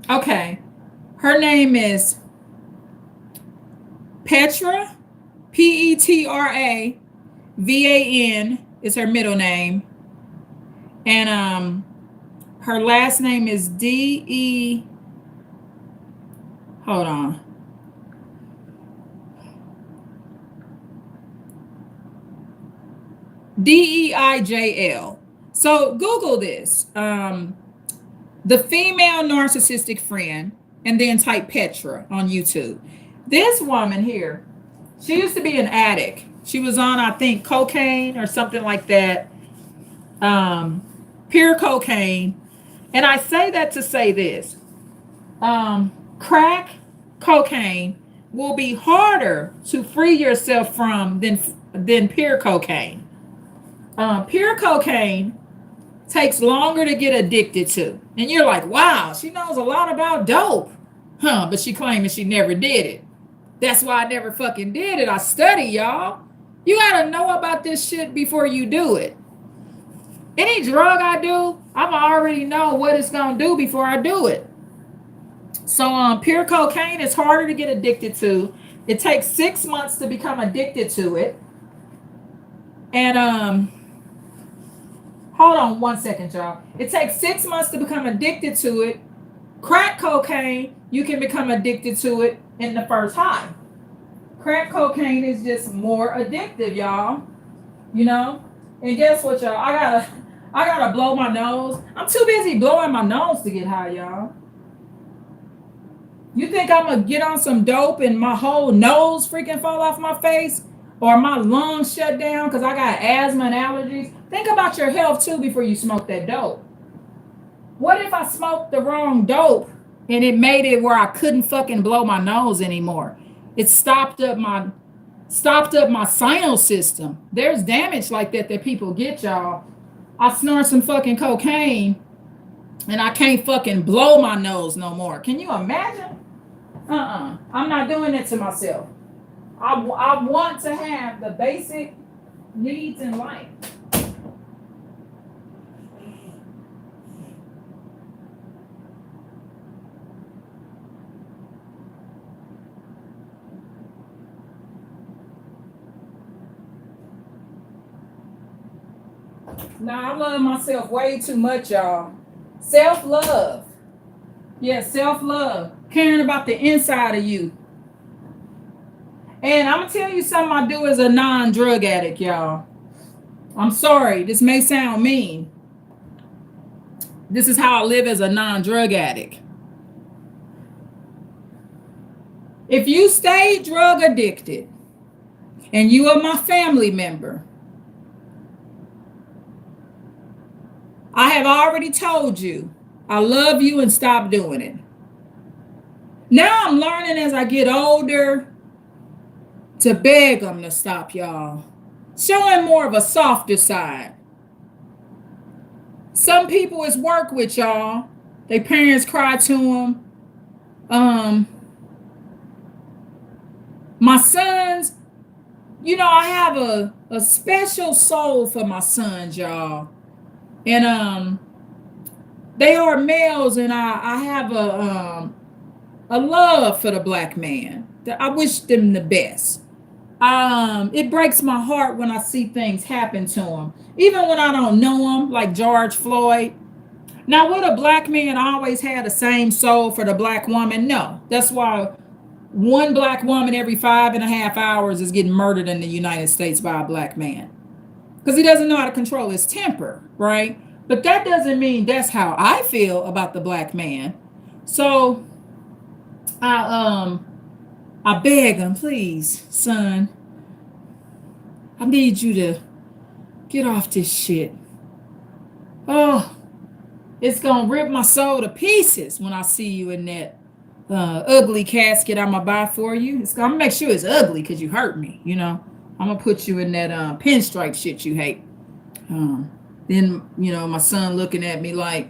Okay. Her name is Petra, Petravan is her middle name, and her last name is D-E, hold on, Deijl. So Google this, the female narcissistic friend, and then type Petra on YouTube. This woman here, she used to be an addict. She was on, I think, cocaine or something like that, um, pure cocaine. And I say that to say this, crack cocaine will be harder to free yourself from than pure cocaine. Pure cocaine takes longer to get addicted to. And you're like, wow, she knows a lot about dope. Huh, but she claiming she never did it. That's why I never fucking did it. I study, y'all. You gotta know about this shit before you do it. Any drug I do, I'm already know what it's gonna do before I do it. So pure cocaine is harder to get addicted to. It takes 6 months to become addicted to it. And hold on one second, y'all. It takes 6 months to become addicted to it. Crack cocaine, you can become addicted to it in the first high. Crack cocaine is just more addictive, y'all. You know? And guess what, y'all? I gotta blow my nose. I'm too busy blowing my nose to get high, y'all. You think I'm gonna get on some dope and my whole nose freaking fall off my face? Or my lungs shut down because I got asthma and allergies? Think about your health too before you smoke that dope. What if I smoked the wrong dope and it made it where I couldn't fucking blow my nose anymore? It stopped up my sinus system. There's damage like that people get, y'all. I snort some fucking cocaine and I can't fucking blow my nose no more. Can you imagine? I'm not doing it to myself. I want to have the basic needs in life. Now, I love myself way too much, y'all. Self-love. Yeah, self-love. Caring about the inside of you. And I'm going to tell you something I do as a non-drug addict, y'all. I'm sorry, this may sound mean. This is how I live as a non-drug addict. If you stay drug addicted and you are my family member, I have already told you I love you and stop doing it. Now I'm learning as I get older to beg them to stop, y'all. Showing more of a softer side. Some people is work with, y'all. Their parents cry to them. My sons, you know, I have a special soul for my sons, y'all. And they are males, and I have a love for the black man. I wish them the best. It breaks my heart when I see things happen to them, even when I don't know them, like George Floyd. Now, would a black man always have the same soul for the black woman? No. That's why one black woman every 5.5 hours is getting murdered in the United States by a black man, because he doesn't know how to control his temper, right? But that doesn't mean that's how I feel about the black man. So I beg him, please, son, I need you to get off this shit. Oh, it's gonna rip my soul to pieces when I see you in that ugly casket I'm gonna buy for you. I'm gonna make sure it's ugly because you hurt me, you know. I'm gonna put you in that pinstripe shit you hate. Then, you know, my son looking at me like,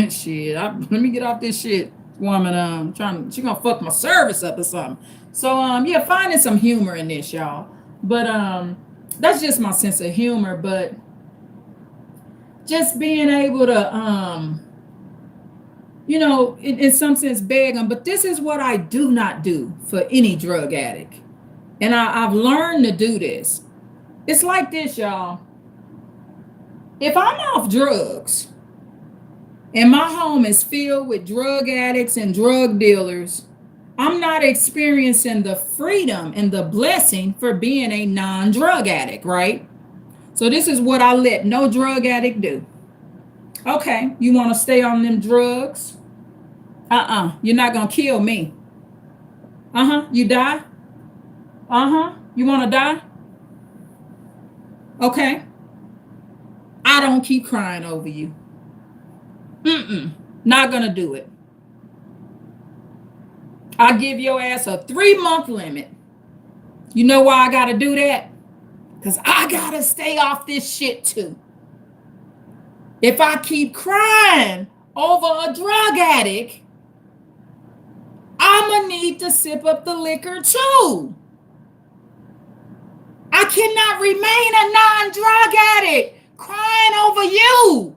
shit, let me get off this shit. Woman, she gonna fuck my service up or something. So, yeah, finding some humor in this, y'all. But that's just my sense of humor. But just being able to, in some sense beg them, but this is what I do not do for any drug addict. And I've learned to do this. It's like this, y'all. If I'm off drugs and my home is filled with drug addicts and drug dealers, I'm not experiencing the freedom and the blessing for being a non drug addict, right? So, this is what I let no drug addict do. Okay, you want to stay on them drugs? You're not going to kill me. You die? You want to die? Okay. I don't keep crying over you. Not going to do it. I give your ass a 3-month limit. You know why I got to do that? Because I got to stay off this shit too. If I keep crying over a drug addict, I'm going to need to sip up the liquor too. I cannot remain a non-drug addict crying over you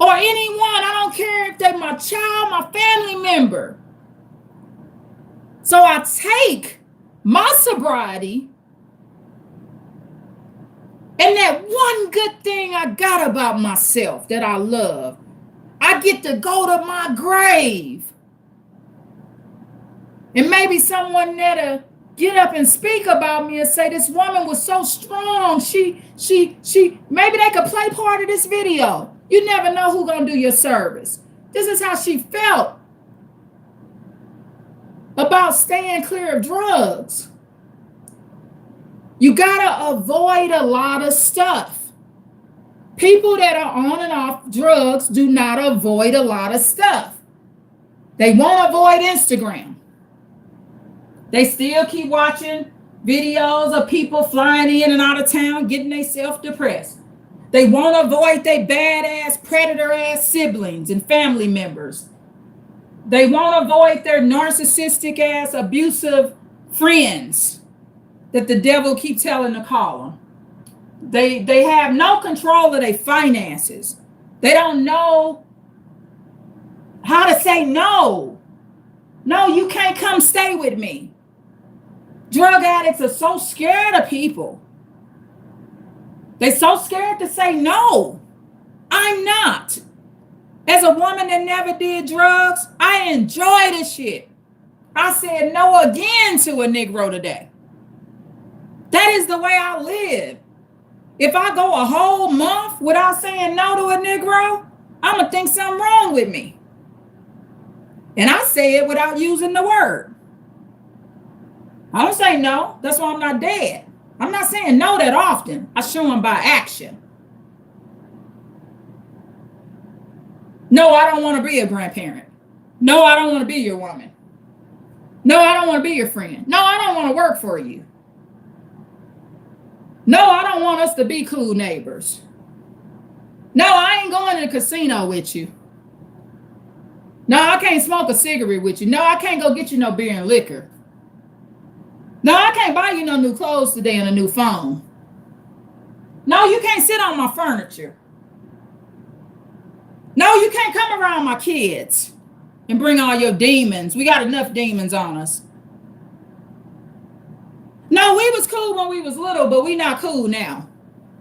or anyone. I don't care if they're my child, my family member. So I take my sobriety and that one good thing I got about myself that I love. I get to go to my grave. And maybe someone that'll get up and speak about me and say, this woman was so strong. She, maybe they could play part of this video. You never know who's going to do your service. This is how she felt about staying clear of drugs. You got to avoid a lot of stuff. People that are on and off drugs do not avoid a lot of stuff. They won't avoid Instagram. They still keep watching videos of people flying in and out of town, getting themselves depressed. They won't avoid their badass, predator-ass siblings and family members. They won't avoid their narcissistic-ass, abusive friends that the devil keep telling to call them. They have no control of their finances. They don't know how to say no. No, you can't come stay with me. Drug addicts are so scared of people. They're so scared to say no. I'm not. As a woman that never did drugs, I enjoy this shit. I said no again to a Negro today. That is the way I live. If I go a whole month without saying no to a Negro, I'm going to think something wrong with me. And I say it without using the word. I don't say no. That's why I'm not dead. I'm not saying no that often. I show them by action. No, I don't want to be a grandparent. No, I don't want to be your woman. No, I don't want to be your friend. No, I don't want to work for you. No, I don't want us to be cool neighbors. No, I ain't going to the casino with you. No, I can't smoke a cigarette with you. No, I can't go get you no beer and liquor. No, I can't buy you no new clothes today and a new phone. No, you can't sit on my furniture. No, you can't come around my kids and bring all your demons. We got enough demons on us. No, we was cool when we was little, but we not cool now.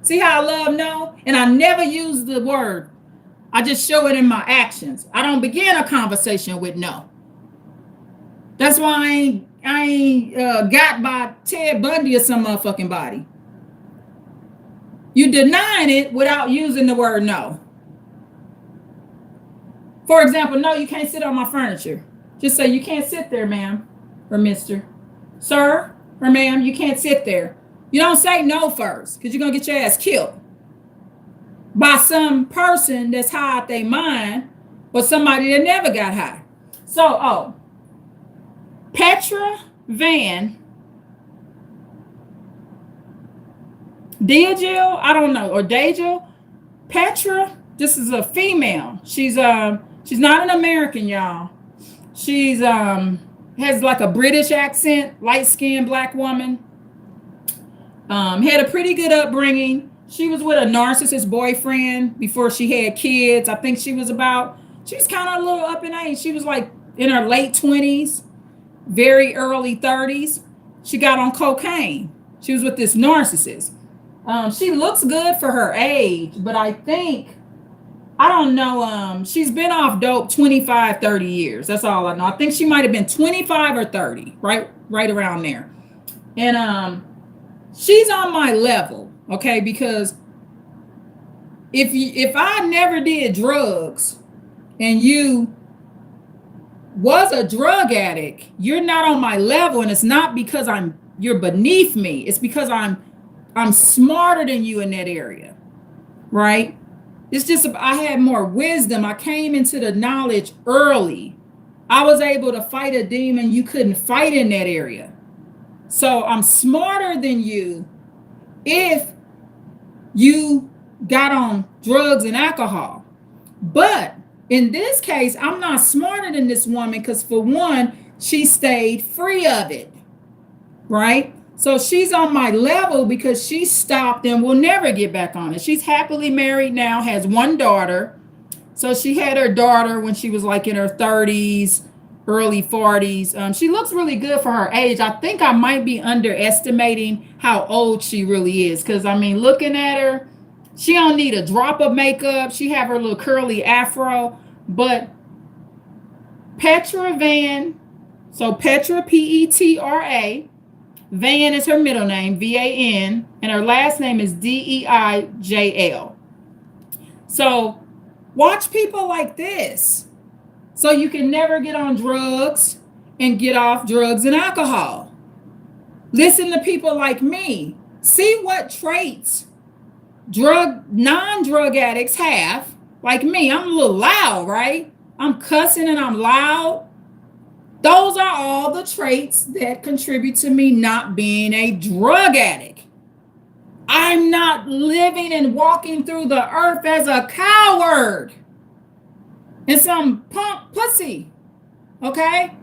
See how I love no? And I never use the word. I just show it in my actions. I don't begin a conversation with no. That's why I ain't got by Ted Bundy or some motherfucking body. You denying it without using the word no. For example, no, you can't sit on my furniture. Just say you can't sit there, ma'am, or mister. Sir, or ma'am, you can't sit there. You don't say no first, because you're going to get your ass killed by some person that's high out their mind or somebody that never got high. So, Petra Van Diagil, I don't know, or Dagil. Petra, this is a female. She's not an American, y'all. She's has like a British accent, light-skinned black woman. Had a pretty good upbringing. She was with a narcissist boyfriend before she had kids. I think she was about She's kind of a little up in age. She was like in her late 20s, very early 30s. She got on cocaine. She was with this narcissist. She looks good for her age, but I don't know. She's been off dope 25, 30 years. That's all I know. I think she might have been 25 or 30, right around there. And she's on my level, okay? Because if I never did drugs and you was a drug addict, you're not on my level, and it's not because you're beneath me. It's because I'm smarter than you in that area, right? It's just I had more wisdom. I came into the knowledge early. I was able to fight a demon you couldn't fight in that area. So I'm smarter than you if you got on drugs and alcohol. But in this case, I'm not smarter than this woman because, for one, she stayed free of it, right? So she's on my level because she stopped and will never get back on it. She's happily married now, has one daughter. So she had her daughter when she was like in her 30s, early 40s. She looks really good for her age. I think I might be underestimating how old she really is. Because, I mean, looking at her, she don't need a drop of makeup. She have her little curly afro. But Petra Van, so Petra, Petra, Van is her middle name, Van, and her last name is Deijl. So watch people like this so you can never get on drugs and get off drugs and alcohol. Listen to people like me. See what traits non-drug addicts have. Like me, I'm a little loud, right? I'm cussing and I'm loud. Those are all the traits that contribute to me not being a drug addict. I'm not living and walking through the earth as a coward and some punk pussy, okay?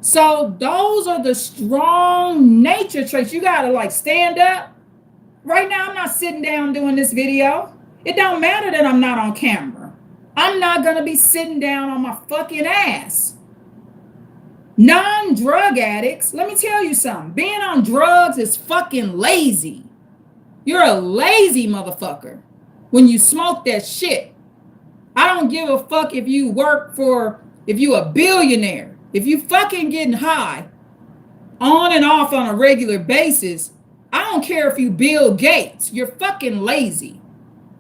So those are the strong nature traits. You gotta like stand up. Right now, I'm not sitting down doing this video. It don't matter that I'm not on camera. I'm not going to be sitting down on my fucking ass. Non-drug addicts, let me tell you something. Being on drugs is fucking lazy. You're a lazy motherfucker when you smoke that shit. I don't give a fuck if you if you a billionaire. If you fucking getting high on and off on a regular basis, I don't care if you Bill Gates. You're fucking lazy.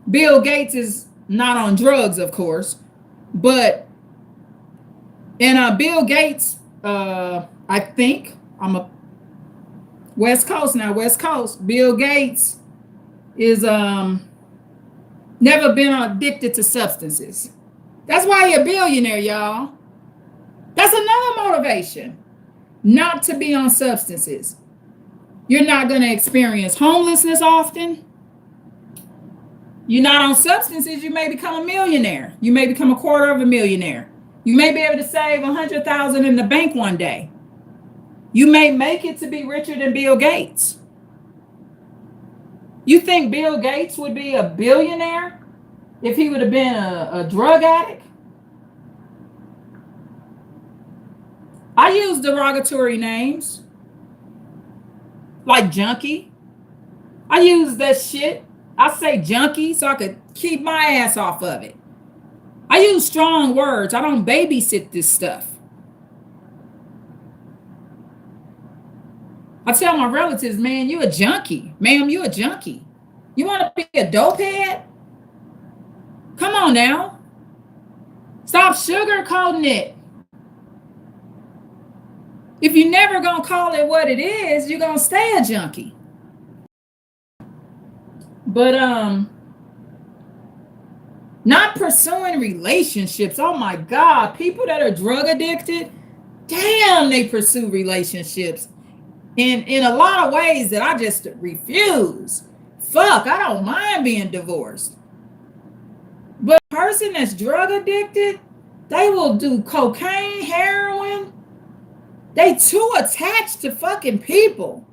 Bill Gates is not on drugs, of course, but Bill Gates, I think I'm a West Coast now. West Coast. Bill Gates is never been addicted to substances. That's why you're a billionaire, y'all. That's another motivation, not to be on substances. You're not going to experience homelessness often. You're not on substances, you may become a millionaire. You may become $250,000. You may be able to save $100,000 in the bank one day. You may make it to be richer than Bill Gates. You think Bill Gates would be a billionaire if he would have been a drug addict? I use derogatory names like junkie. I use that shit. I say junkie so I could keep my ass off of it. I use strong words. I don't babysit this stuff. I tell my relatives, man, you a junkie. Ma'am, you a junkie. You want to be a dope head? Come on now. Stop sugarcoating it. If you're never going to call it what it is, you're going to stay a junkie. But not pursuing relationships. Oh my God, people that are drug addicted, damn, they pursue relationships in a lot of ways that I just refuse. Fuck, I don't mind being divorced. But a person that's drug addicted, they will do cocaine, heroin. They too attached to fucking people.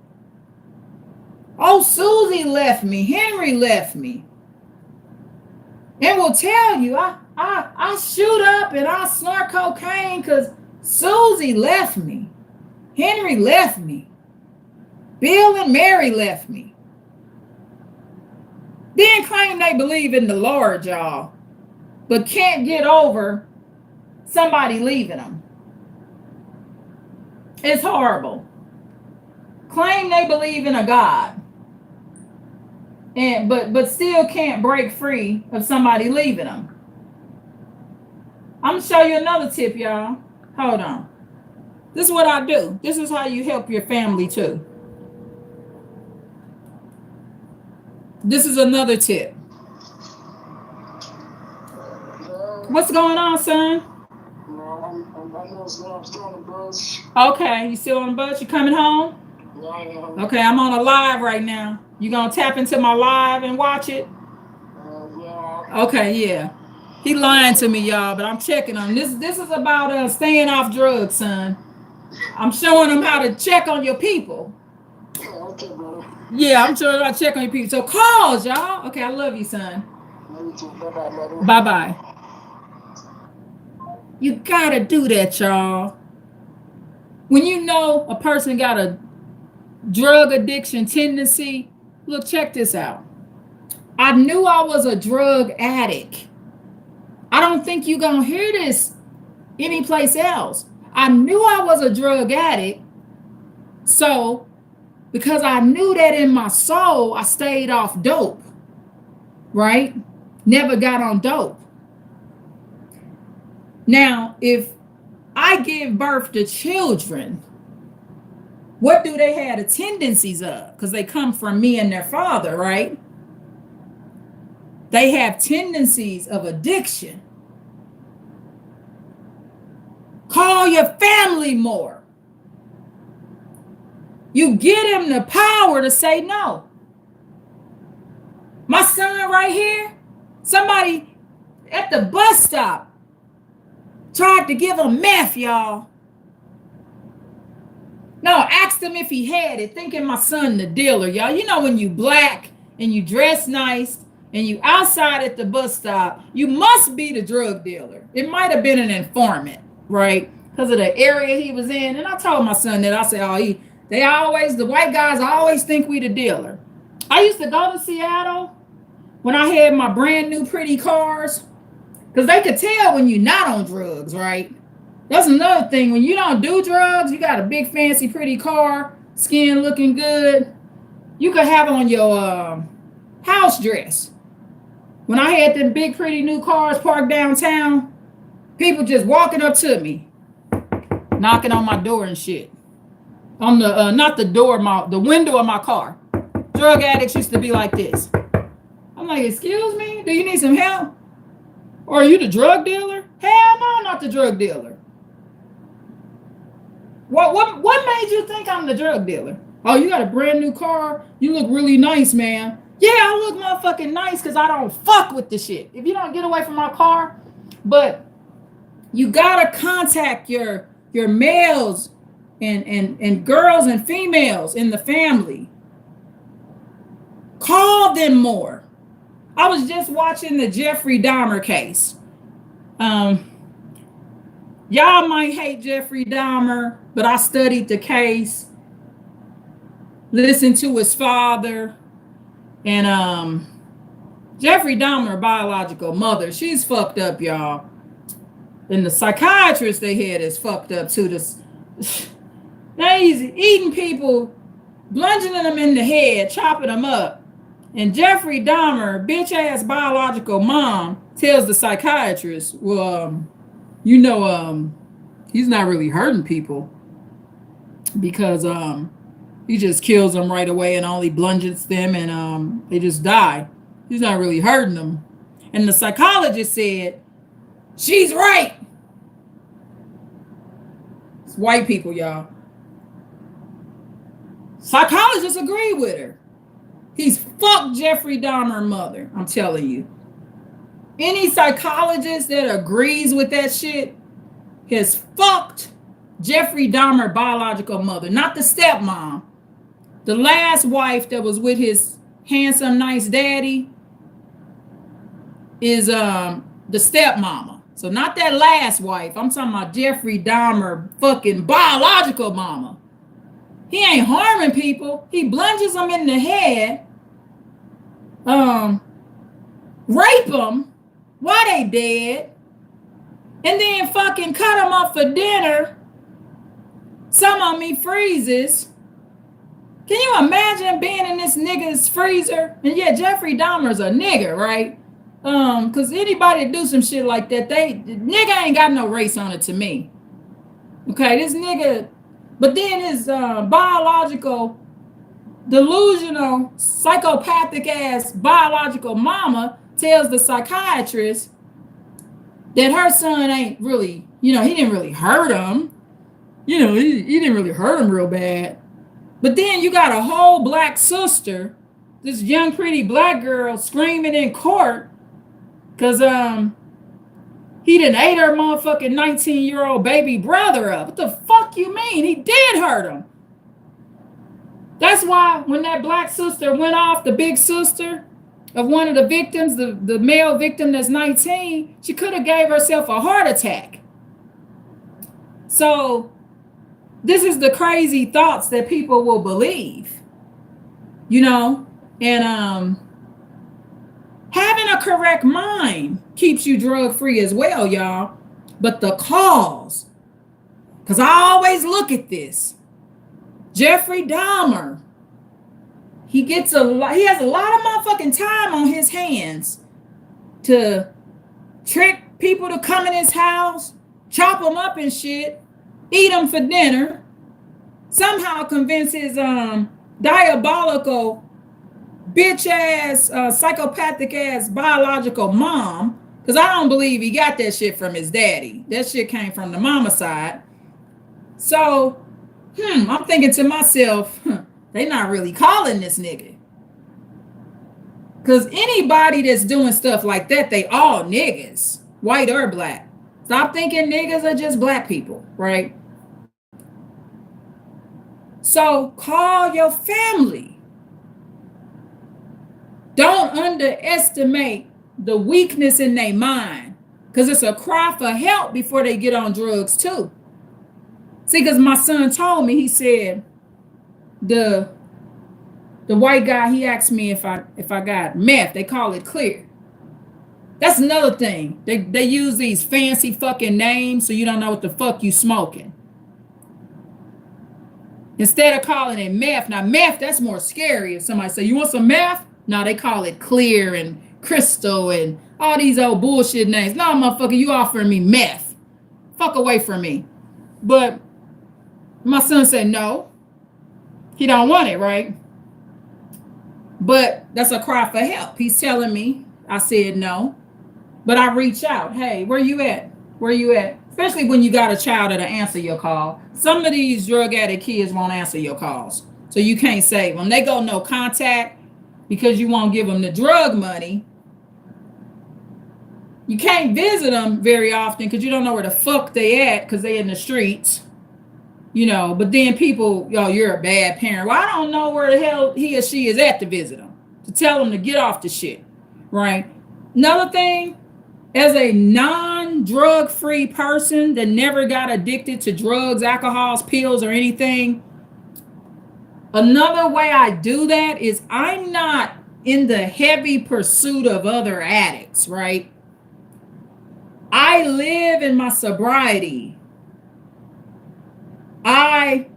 Oh, Susie left me. Henry left me. and will tell you, I shoot up and I snort cocaine because Susie left me. Henry left me. Bill and Mary left me. Then claim they believe in the Lord, y'all, but can't get over somebody leaving them. It's horrible. Claim they believe in a God, and but still can't break free of somebody leaving them. I'm gonna show you another tip, y'all. Hold on. This is what I do. This is how you help your family too. This is another tip. What's going on, son? Okay, you still on the bus? You coming home? Okay, I'm on a live right now. You gonna tap into my live and watch it? Okay, yeah. He lying to me, y'all, but I'm checking him. This is about staying off drugs, son. I'm showing them how to check on your people. Yeah, I'm sure I check on your people. So calls, y'all. Okay, I love you, son. Bye-bye. You gotta do that, y'all. When you know a person got a drug addiction tendency, look, check this out. I knew I was a drug addict. I don't think you're gonna hear this anyplace else. I knew I was a drug addict. So, because I knew that in my soul, I stayed off dope, right? Never got on dope. Now, if I give birth to children, what do they have the tendencies of? Because they come from me and their father, right? They have tendencies of addiction. Call your family more. You get him the power to say no. My son right here, somebody at the bus stop tried to give him meth, y'all. No, asked him if he had it, thinking my son the dealer, y'all. You know when you black and you dress nice and you outside at the bus stop, you must be the drug dealer. It might have been an informant, right? Because of the area he was in. And I told my son that. I said, the white guys always think we the dealer. I used to go to Seattle when I had my brand new pretty cars, because they could tell when you're not on drugs, right? That's another thing. When you don't do drugs, you got a big, fancy, pretty car, skin looking good. You could have on your house dress. When I had them big, pretty new cars parked downtown, people just walking up to me, knocking on my door and shit. On the, not the door, the window of my car. Drug addicts used to be like this. I'm like, excuse me? Do you need some help? Or are you the drug dealer? Hell no, I'm not the drug dealer. What made you think I'm the drug dealer? Oh, you got a brand new car? You look really nice, man. Yeah, I look motherfucking nice because I don't fuck with the shit. If you don't get away from my car, but you gotta contact your males and girls and females in the family. Call them more. I was just watching the Jeffrey Dahmer case. Y'all might hate Jeffrey Dahmer, but I studied the case, listened to his father, and Jeffrey Dahmer, biological mother, she's fucked up, y'all. And the psychiatrist they had is fucked up too. He's eating people, bludgeoning them in the head, chopping them up. And Jeffrey Dahmer, bitch ass biological mom, tells the psychiatrist, well, he's not really hurting people because he just kills them right away and only bludgeons them and they just die. He's not really hurting them. And the psychologist said, she's right. It's white people, y'all. Psychologists agree with her. He's fucked Jeffrey Dahmer mother, I'm telling you. Any psychologist that agrees with that shit has fucked Jeffrey Dahmer biological mother, not the stepmom. The last wife that was with his handsome, nice daddy, is the stepmama. So not that last wife. I'm talking about Jeffrey Dahmer fucking biological mama. He ain't harming people. He blunges them in the head, um, rape them while they dead, and then fucking cut them up for dinner. Some of me freezes. Can you imagine being in this nigga's freezer? And yeah, Jeffrey Dahmer's a nigga, right? Cause anybody that do some shit like that, nigga ain't got no race on it to me. Okay, this nigga, but then his biological, delusional, psychopathic ass biological mama tells the psychiatrist that her son ain't really, he didn't really hurt him. He didn't really hurt him real bad. But then you got a whole black sister, this young pretty black girl screaming in court because he done ate her motherfucking 19-year-old baby brother up. What the fuck you mean? He did hurt him. That's why when that black sister went off, the big sister of one of the victims, the male victim that's 19, she could have gave herself a heart attack. So this is the crazy thoughts that people will believe, and having a correct mind keeps you drug free as well, y'all. But the cause, because I always look at this, Jeffrey Dahmer, he has a lot of motherfucking time on his hands to trick people to come in his house, chop them up and shit, eat them for dinner, somehow convince his diabolical bitch ass psychopathic ass biological mom, because I don't believe he got that shit from his daddy. That shit came from the mama side. So I'm thinking to myself, they not really calling this nigga, because anybody that's doing stuff like that, they all niggas, white or black. Stop thinking niggas are just black people, right? So call your family. Don't underestimate the weakness in their mind, because it's a cry for help before they get on drugs too. See, because my son told me, he said, the white guy, he asked me if I got meth. They call it clear. That's another thing. They use these fancy fucking names so you don't know what the fuck you smoking. Instead of calling it meth. Now, meth, that's more scary. If somebody say, you want some meth? No, they call it clear and crystal and all these old bullshit names. No, motherfucker, you offering me meth. Fuck away from me. But my son said no. He don't want it, right? But that's a cry for help. He's telling me. I said no. But I reach out. Hey, where you at? Where you at? Especially when you got a child that'll answer your call. Some of these drug addict kids won't answer your calls. So you can't save them. They go no contact because you won't give them the drug money. You can't visit them very often because you don't know where the fuck they at because they in the streets. But then people, you're a bad parent. Well, I don't know where the hell he or she is at to visit them, to tell them to get off the shit, right? Another thing, as a non-drug free person that never got addicted to drugs, alcohols, pills, or anything, another way I do that is I'm not in the heavy pursuit of other addicts, right? I live in my sobriety. I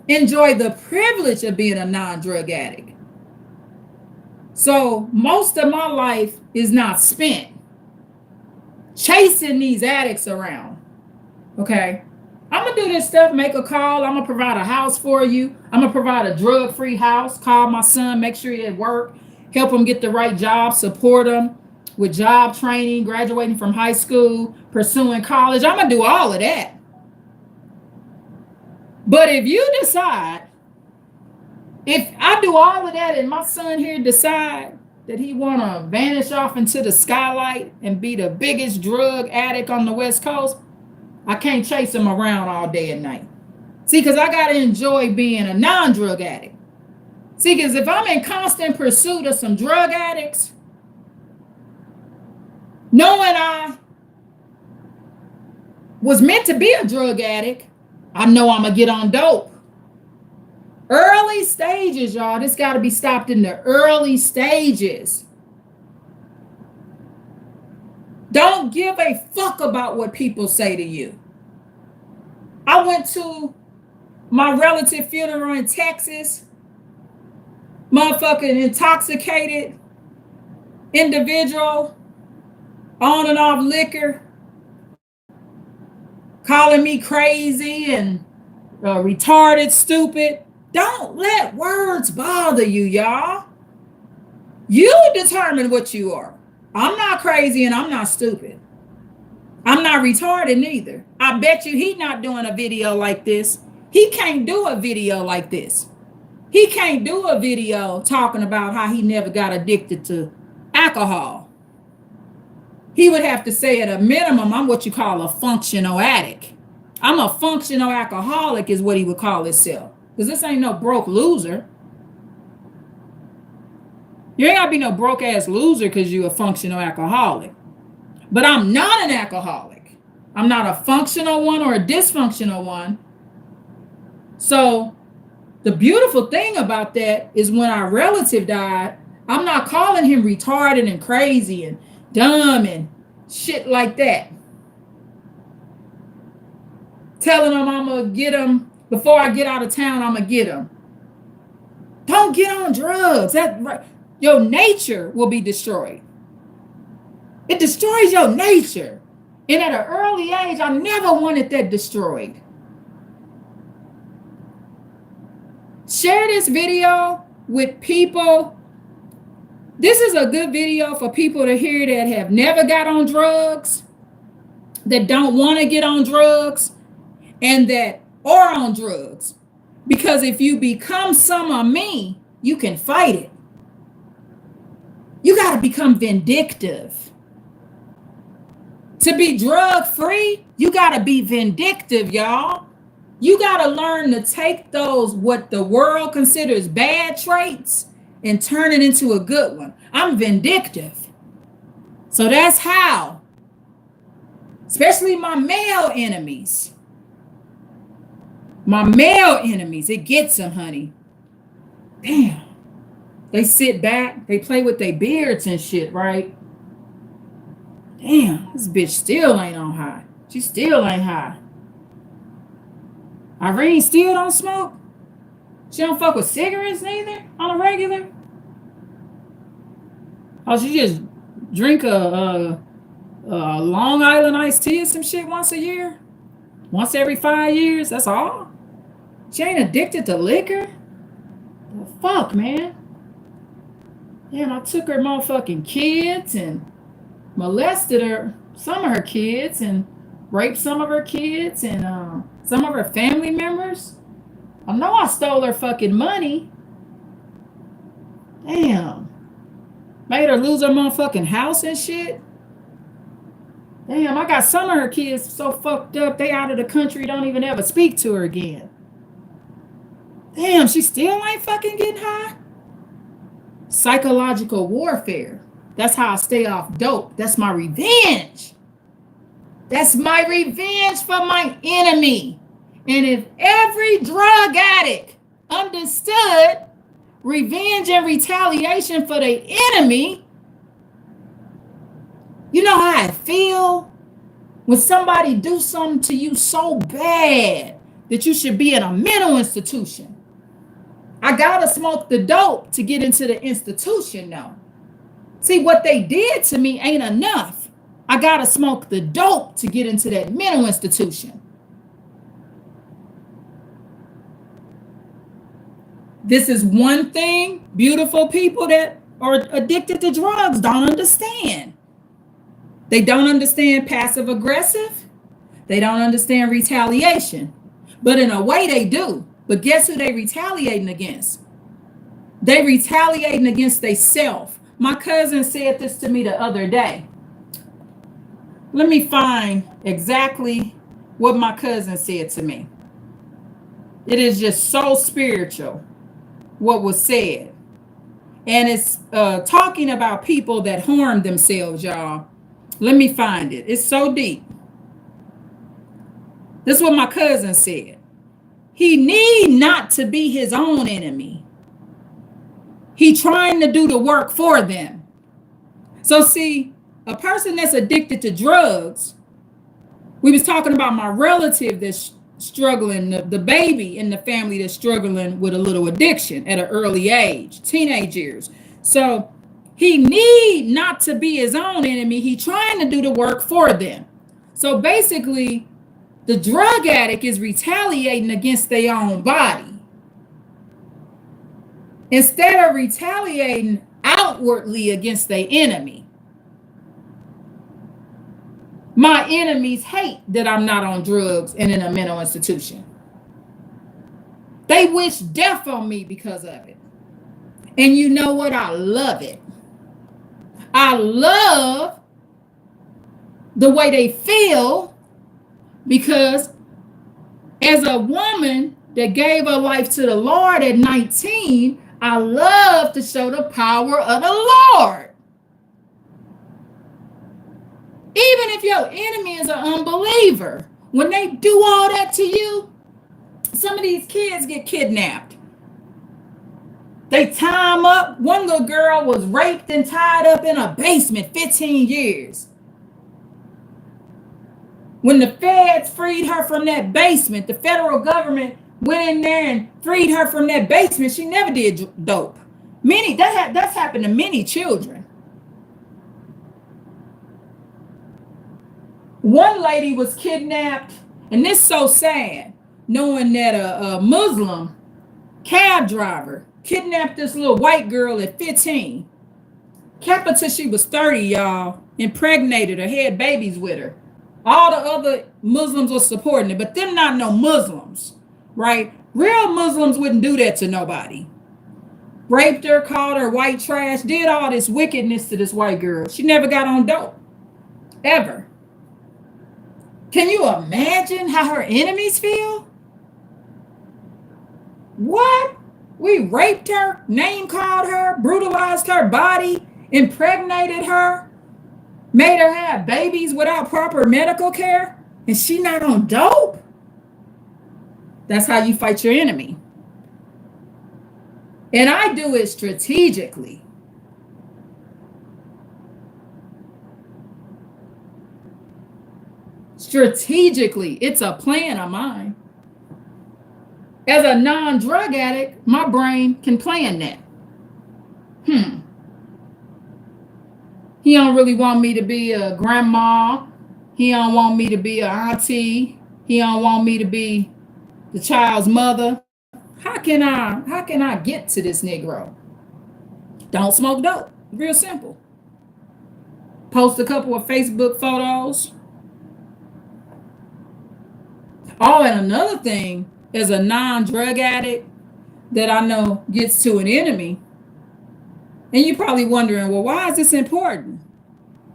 enjoy the privilege of being a non-drug addict. So most of my life is not spent chasing these addicts around. Okay? I'm going to do this stuff, make a call. I'm going to provide a house for you. I'm going to provide a drug-free house. Call my son, make sure he at work, help him get the right job, support him with job training, graduating from high school, pursuing college. I'm going to do all of that. But if you decide, if I do all of that and my son here decide that he want to vanish off into the skylight and be the biggest drug addict on the West Coast, I can't chase him around all day and night. See, because I got to enjoy being a non-drug addict. See, because if I'm in constant pursuit of some drug addicts, Knowing I was meant to be a drug addict, I know I'm going to get on dope. Early stages, y'all. This got to be stopped in the early stages. Don't give a fuck about what people say to you. I went to my relative funeral in Texas. Motherfucking intoxicated individual, on and off liquor, calling me crazy and retarded, stupid. Don't let words bother you, y'all. You determine what you are. I'm not crazy and I'm not stupid. I'm not retarded neither. I bet you he not doing a video like this. He can't do a video like this. He can't do a video talking about how he never got addicted to alcohol. He would have to say at a minimum, I'm what you call a functional addict. I'm a functional alcoholic is what he would call himself. Because this ain't no broke loser. You ain't got to be no broke ass loser because you're a functional alcoholic. But I'm not an alcoholic. I'm not a functional one or a dysfunctional one. So the beautiful thing about that is when our relative died, I'm not calling him retarded and crazy and dumb and shit like that. Telling him I'm going to get him, before I get out of town, I'm going to get him. Don't get on drugs. Your nature will be destroyed. It destroys your nature. And at an early age, I never wanted that destroyed. Share this video with people. This is a good video for people to hear that have never got on drugs, that don't want to get on drugs, and that are on drugs. Because if you become some of me, you can fight it. You got to become vindictive. To be drug free, you got to be vindictive, y'all. You got to learn to take those, what the world considers bad traits, and turn it into a good one. I'm vindictive. So that's how. Especially my male enemies. My male enemies, it gets them, honey. Damn. They sit back, they play with their beards and shit, right? Damn, this bitch still ain't on high. She still ain't high. Irene still don't smoke? She don't fuck with cigarettes neither on a regular? Oh, she just drink a Long Island iced tea or some shit once a year? Once every 5 years? That's all? She ain't addicted to liquor? The fuck, man? Damn, I took her motherfucking kids and molested her, some of her kids, and raped some of her kids and some of her family members. I know I stole her fucking money. Damn. Made her lose her motherfucking house and shit. Damn, I got some of her kids so fucked up, they out of the country, don't even ever speak to her again. Damn, she still ain't fucking getting high? Psychological warfare. That's how I stay off dope. That's my revenge. That's my revenge for my enemy. And if every drug addict understood revenge and retaliation for their enemy, you know how I feel when somebody do something to you so bad that you should be in a mental institution. I gotta smoke the dope to get into the institution now. See, what they did to me ain't enough. I gotta smoke the dope to get into that mental institution. This is one thing beautiful people that are addicted to drugs don't understand. They don't understand passive aggressive. They don't understand retaliation. But in a way they do. But guess who they retaliating against? They retaliating against themselves. My cousin said this to me the other day. Let me find exactly what my cousin said to me. It is just so spiritual what was said. And it's talking about people that harm themselves, y'all. Let me find it. It's so deep. This is what my cousin said. He need not to be his own enemy. He trying to do the work for them. So see, a person that's addicted to drugs, we was talking about my relative that's struggling, the baby in the family that's struggling with a little addiction at an early age, teenage years. So he need not to be his own enemy. He trying to do the work for them. So basically, the drug addict is retaliating against their own body instead of retaliating outwardly against their enemy. My enemies hate that I'm not on drugs and in a mental institution. They wish death on me because of it. And you know what? I love it. I love the way they feel, because as a woman that gave her life to the Lord at 19, I love to show the power of the Lord. Even if your enemy is an unbeliever, when they do all that to you, some of these kids get kidnapped. They tie them up. One little girl was raped and tied up in a basement 15 years. When the feds freed her from that basement, the federal government went in there and freed her from that basement. She never did dope. That's happened to many children. One lady was kidnapped, and this is so sad, knowing that a Muslim cab driver kidnapped this little white girl at 15, kept her till she was 30, y'all, impregnated her, had babies with her. All the other Muslims were supporting it, but them not no Muslims, right? Real Muslims wouldn't do that to nobody. Raped her, called her white trash, did all this wickedness to this white girl. She never got on dope, ever. Can you imagine how her enemies feel? What? We raped her, name called her, brutalized her body, impregnated her, made her have babies without proper medical care, and she not on dope? That's how you fight your enemy. And I do it strategically. Strategically, it's a plan of mine. As a non-drug addict, my brain can plan that. He don't really want me to be a grandma. He don't want me to be an auntie. He don't want me to be the child's mother. How can I get to this Negro? Don't smoke dope. Real simple. Post a couple of Facebook photos. Oh, and another thing, as a non-drug addict that I know gets to an enemy, and you're probably wondering, well, why is this important?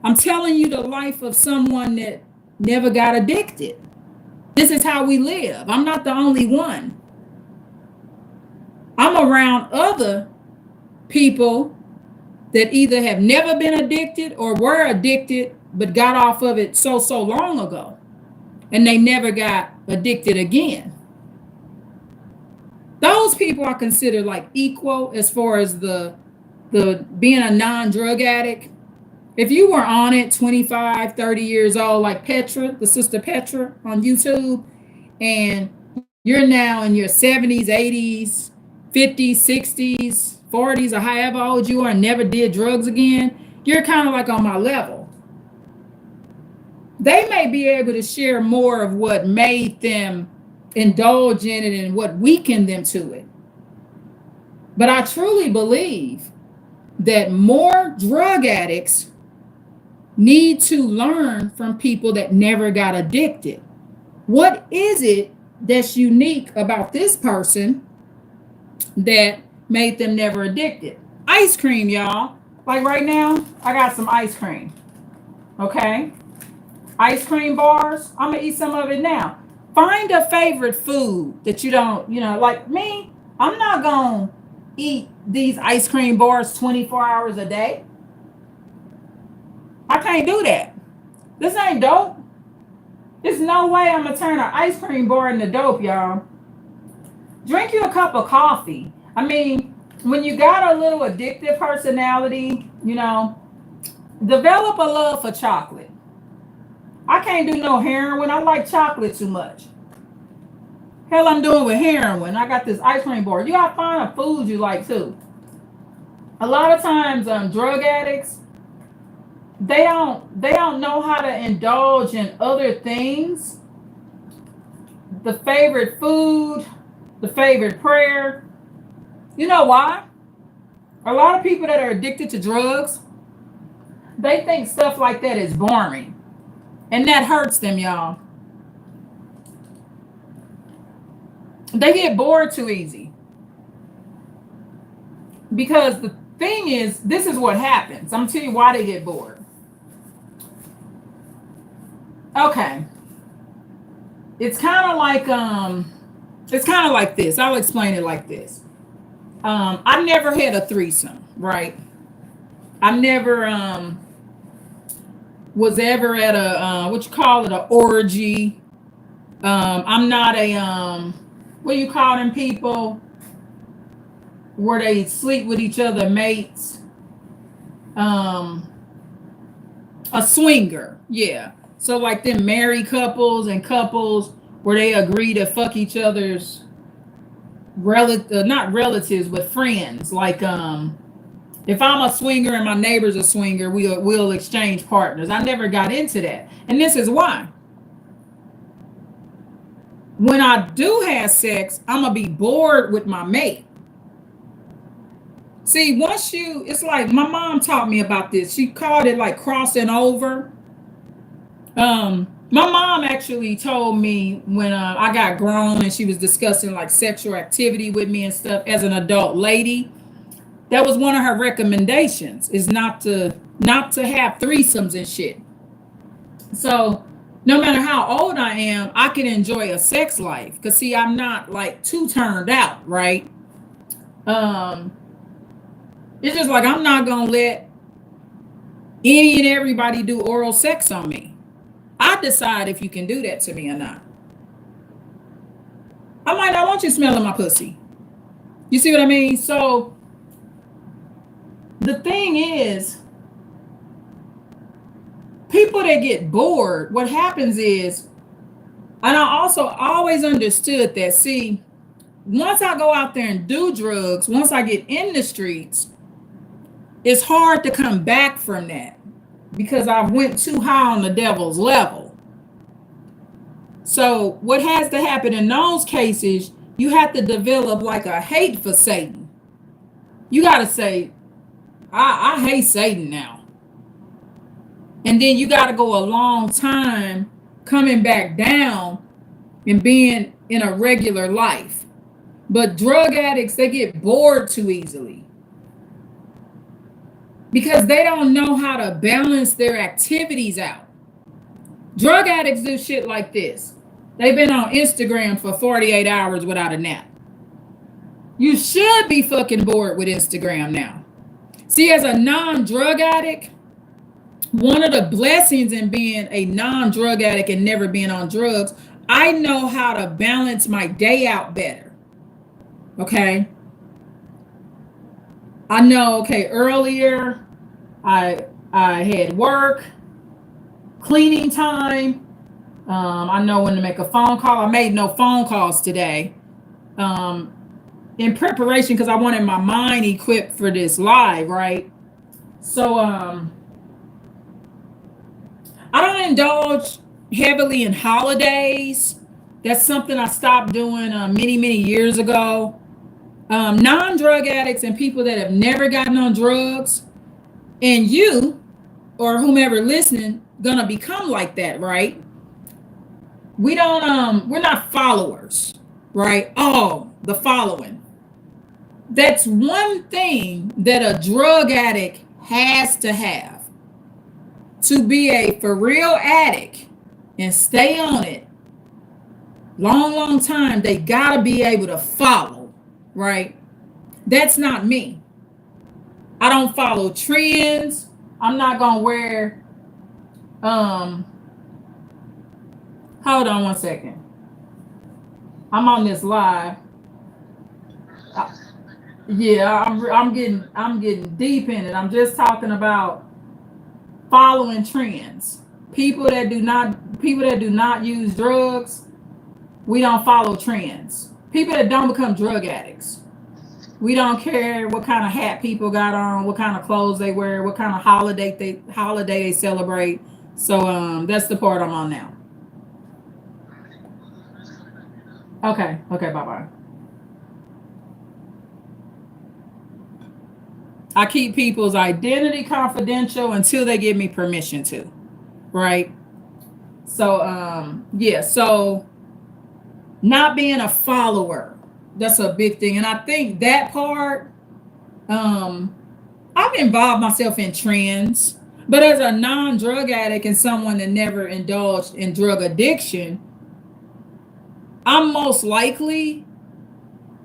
I'm telling you the life of someone that never got addicted. This is how we live. I'm not the only one. I'm around other people that either have never been addicted or were addicted but got off of it so long ago, and they never got addicted again. Those people I consider like equal as far as the being a non-drug addict. If you were on it 25, 30 years old, like Petra, the sister Petra on YouTube, and you're now in your 70s, 80s, 50s, 60s, 40s, or however old you are and never did drugs again, you're kind of like on my level. They may be able to share more of what made them indulge in it and what weakened them to it. But I truly believe that more drug addicts need to learn from people that never got addicted. What is it that's unique about this person that made them never addicted? Ice cream, y'all. Like right now, I got some ice cream. Okay? Ice cream bars. I'm gonna eat some of it now. Find a favorite food that you don't, like me, I'm not gonna eat these ice cream bars 24 hours a day. I can't do that. This ain't dope. There's no way I'm gonna turn an ice cream bar into dope, y'all. Drink you a cup of coffee. I mean, when you got a little addictive personality, develop a love for chocolate. I can't do no heroin. I like chocolate too much. Hell, I'm doing with heroin. I got this ice cream bar. You gotta find a food you like too. A lot of times, drug addicts, they don't know how to indulge in other things. The favorite food, the favorite prayer. You know why? A lot of people that are addicted to drugs, they think stuff like that is boring. And that hurts them, y'all. They get bored too easy. Because the thing is, this is what happens. I'm gonna tell you why they get bored. Okay. It's kind of like this. I'll explain it like this. I never had a threesome, right? I never was ever at a what you call it, a orgy. I'm not a what do you call them people where they sleep with each other mates? A swinger, yeah. So like them married couples and couples where they agree to fuck each other's not relatives, but friends. Like if I'm a swinger and my neighbor's a swinger, we'll exchange partners. I never got into that, and this is why. When I do have sex, I'm gonna be bored with my mate. See, it's like my mom taught me about this. She called it like crossing over. My mom actually told me when I got grown and she was discussing like sexual activity with me and stuff as an adult lady. That was one of her recommendations is not to have threesomes and shit. So no matter how old I am, I can enjoy a sex life. Cause see, I'm not like too turned out, right? Um, it's just like I'm not gonna let any and everybody do oral sex on me. I decide if you can do that to me or not. I might not want you smelling my pussy. You see what I mean? So the thing is, people that get bored, what happens is, and I also always understood that, see, once I go out there and do drugs, once I get in the streets, it's hard to come back from that because I went too high on the devil's level. So what has to happen in those cases, you have to develop like a hate for Satan. You got to say, I hate Satan now. And then you got to go a long time coming back down and being in a regular life. But drug addicts, they get bored too easily because they don't know how to balance their activities out. Drug addicts do shit like this. They've been on Instagram for 48 hours without a nap. You should be fucking bored with Instagram now. See, as a non-drug addict, one of the blessings in being a non-drug addict and never being on drugs, I know how to balance my day out better. Okay? I know, okay, earlier I had work, cleaning time. I know when to make a phone call. I made no phone calls today. In preparation because I wanted my mind equipped for this live, right? So I don't indulge heavily in holidays. That's something I stopped doing many years ago. Non-drug addicts and people that have never gotten on drugs, and you or whomever listening gonna become like that, right? We're not followers, right? Oh, the following. That's one thing that a drug addict has to have. To be a for real addict and stay on it long time, they gotta be able to follow, right? That's not me. I don't follow trends. I'm not gonna wear Hold on one second. I'm on this live. Uh, yeah, I'm getting deep in it. I'm just talking about following trends. People that do not use drugs, we don't follow trends. People that don't become drug addicts, we don't care what kind of hat people got on, what kind of clothes they wear, what kind of holiday they celebrate. So that's the part I'm on now. Okay, okay, bye bye. I keep people's identity confidential until they give me permission to, right? So yeah, so not being a follower, that's a big thing. And I think that part, um, I've involved myself in trends, but as a non-drug addict and someone that never indulged in drug addiction, I'm most likely,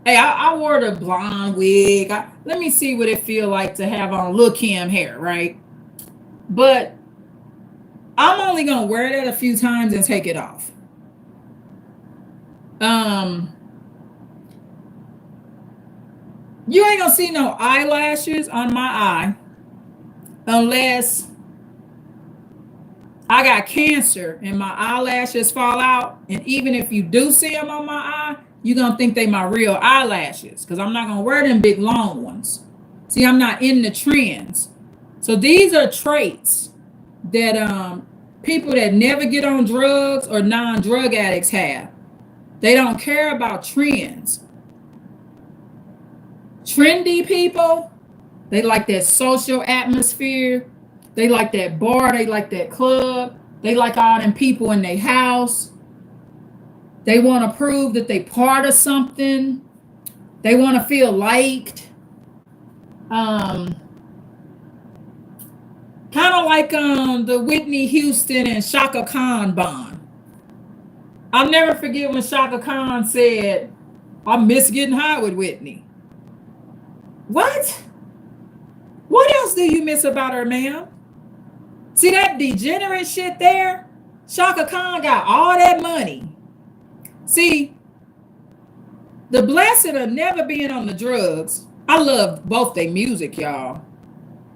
hey, I wore the blonde wig. Let me see what it feel like to have on Lil Kim hair, right? But I'm only gonna wear that a few times and take it off. Um, you ain't gonna see no eyelashes on my eye unless I got cancer and my eyelashes fall out. And even if you do see them on my eye, you're gonna think they my real eyelashes because I'm not gonna wear them big long ones. See, I'm not in the trends. So these are traits that people that never get on drugs or non-drug addicts have. They don't care about trends. Trendy people, they like that social atmosphere. They like that bar. They like that club. They like all them people in their house. They want to prove that they part of something. They want to feel liked. Um, Kind of like the Whitney Houston and Shaka Khan bond. I'll never forget when Shaka Khan said, "I miss getting high with Whitney." What? What else do you miss about her, ma'am? See that degenerate shit there? Shaka Khan got all that money. See, the blessing of never being on the drugs, I love both their music, y'all.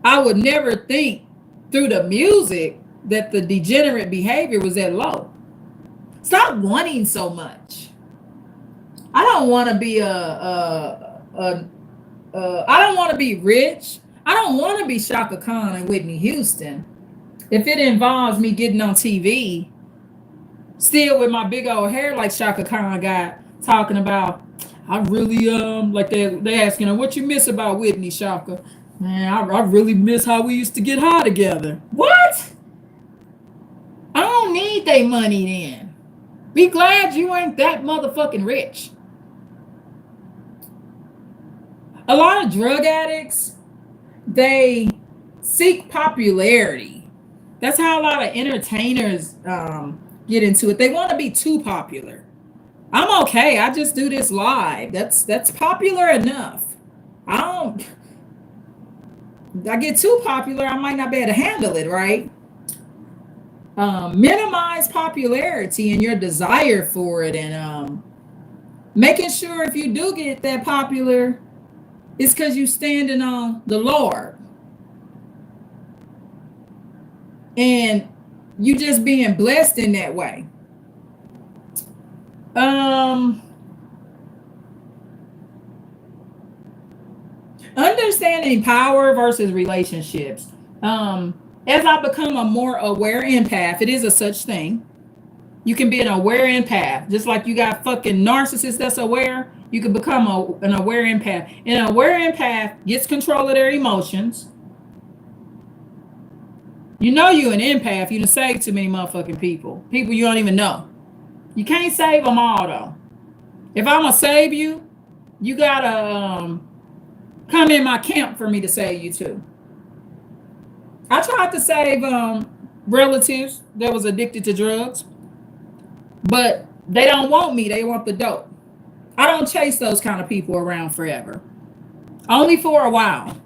I would never think through the music that the degenerate behavior was that low. Stop wanting so much. I don't want to be I don't want to be rich. I don't want to be Shaka Khan and Whitney Houston. If it involves me getting on TV, still with my big old hair like Shaka Khan got, talking about, I really like they asking her, what you miss about Whitney, Shaka? Man, I really miss how we used to get high together. What? I don't need their money then. Be glad you ain't that motherfucking rich. A lot of drug addicts, they seek popularity. That's how a lot of entertainers get into it. They want to be too popular. I'm okay. I just do this live. That's popular enough. I don't. I get too popular, I might not be able to handle it, right? Minimize popularity and your desire for it, and making sure if you do get that popular, it's because you standing on the Lord and you just being blessed in that way. Um, Understanding power versus relationships. As I become a more aware empath, it is a such thing. You can be an aware empath, just like you got fucking narcissists that's aware. You can become an aware empath. And an aware empath gets control of their emotions. You know you an empath. You done saved too many motherfucking people. People you don't even know. You can't save them all though. If I'm gonna save you, you gotta come in my camp for me to save you too. I tried to save relatives that was addicted to drugs, but they don't want me. They want the dope. I don't chase those kind of people around forever. Only for a while.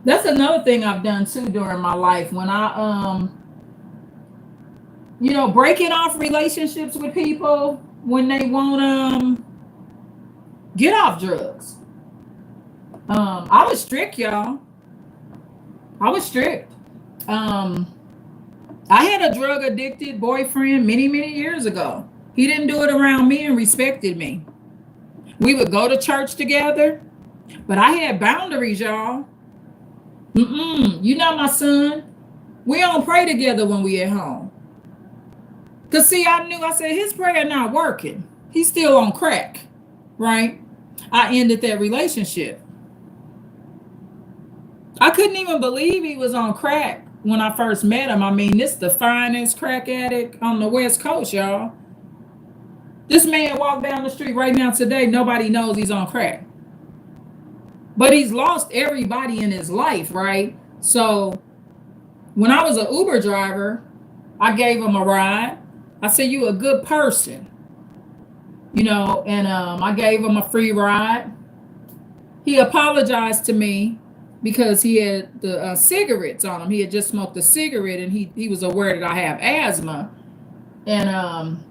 That's another thing I've done too during my life. When I breaking off relationships with people when they won't get off drugs. I was strict, y'all. I was strict. Um, I had a drug addicted boyfriend many, many years ago. He didn't do it around me and respected me. We would go to church together, but I had boundaries, y'all. You're not my son. We don't pray together when we at home. Cause see, I said his prayer not working. He's still on crack, right? I ended that relationship. I couldn't even believe he was on crack when I first met him. I mean, this the finest crack addict on the West Coast, y'all. This man walked down the street right now today. Nobody knows he's on crack. But he's lost everybody in his life, right? So when I was an Uber driver, I gave him a ride. I said, "You a good person," and I gave him a free ride. He apologized to me because he had the cigarettes on him. He had just smoked a cigarette, and he was aware that I have asthma, and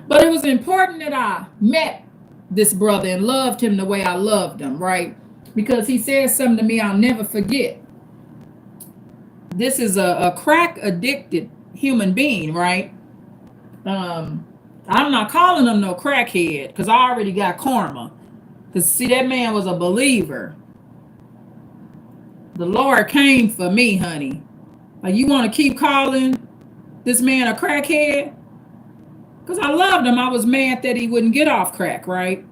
but it was important that I met this brother and loved him the way I loved him, right? Because he said something to me I'll never forget. This is a crack addicted human being, right? I'm not calling him no crackhead because I already got karma. Because see, that man was a believer. The Lord came for me, honey. Like, you want to keep calling this man a crackhead? Because I loved him. I was mad that he wouldn't get off crack, right?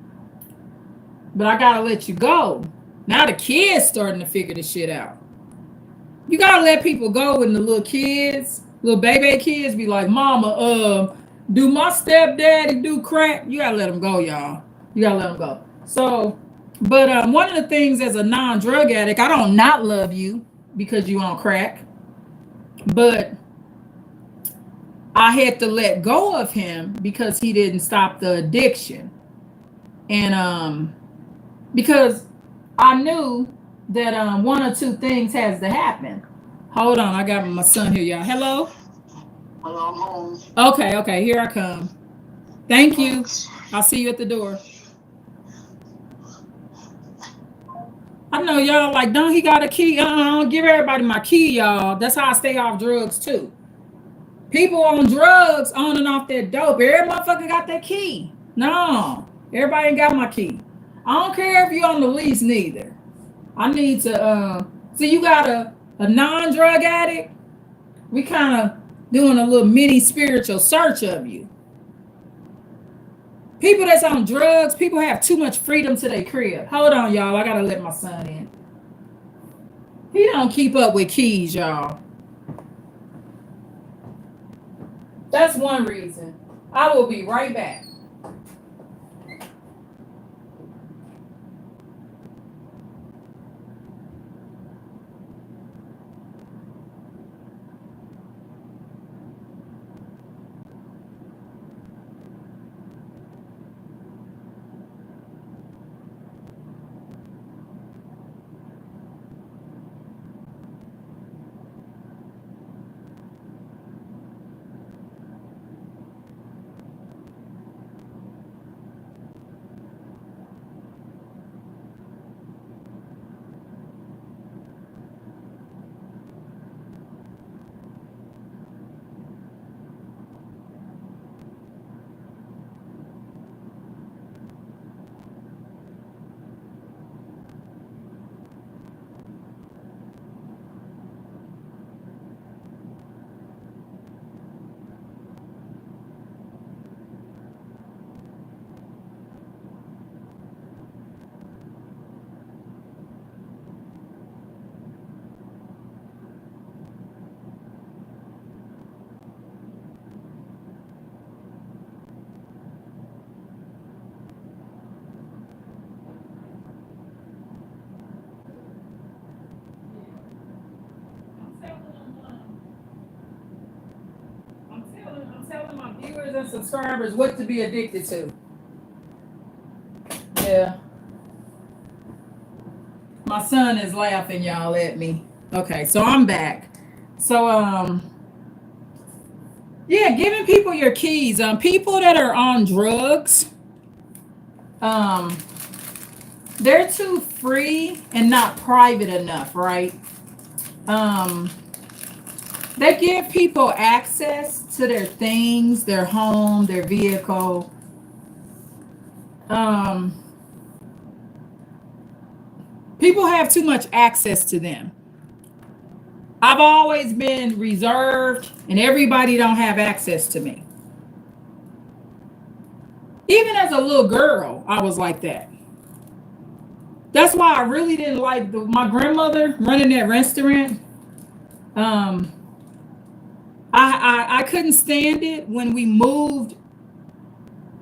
But I gotta let you go. Now the kids starting to figure this shit out. You gotta let people go when the little baby kids be like, "Mama, do my stepdaddy do crack?" You gotta let them go, y'all. You gotta let them go. So, but one of the things as a non-drug addict, I don't not love you because you on crack, but I had to let go of him because he didn't stop the addiction, and because I knew that one or two things has to happen. Hold on, I got my son here, y'all. Hello. Hello, I'm home. Okay, here I come. Thank you. I'll see you at the door. I know y'all like, don't he got a key? Give everybody my key, y'all. That's how I stay off drugs too. People on drugs on and off that dope. Every motherfucker got that key. No, everybody ain't got my key. I don't care if you're on the lease neither. I need to so you got a non-drug addict. We kind of doing a little mini spiritual search of you. People that's on drugs, people have too much freedom to their crib. Hold on, y'all. I gotta let my son in. He don't keep up with keys, y'all. That's one reason. I will be right back. I'm telling my viewers and subscribers what to be addicted to. Yeah. My son is laughing, y'all, at me. Okay, so I'm back. So Yeah, giving people your keys. People that are on drugs, um, they're too free and not private enough, right? Um, they give people access to their things, their home, their vehicle. Um, People have too much access to them. I've always been reserved, and everybody don't have access to me. Even as a little girl, I was like that. That's why I really didn't like my grandmother running that restaurant. Um, I couldn't stand it when we moved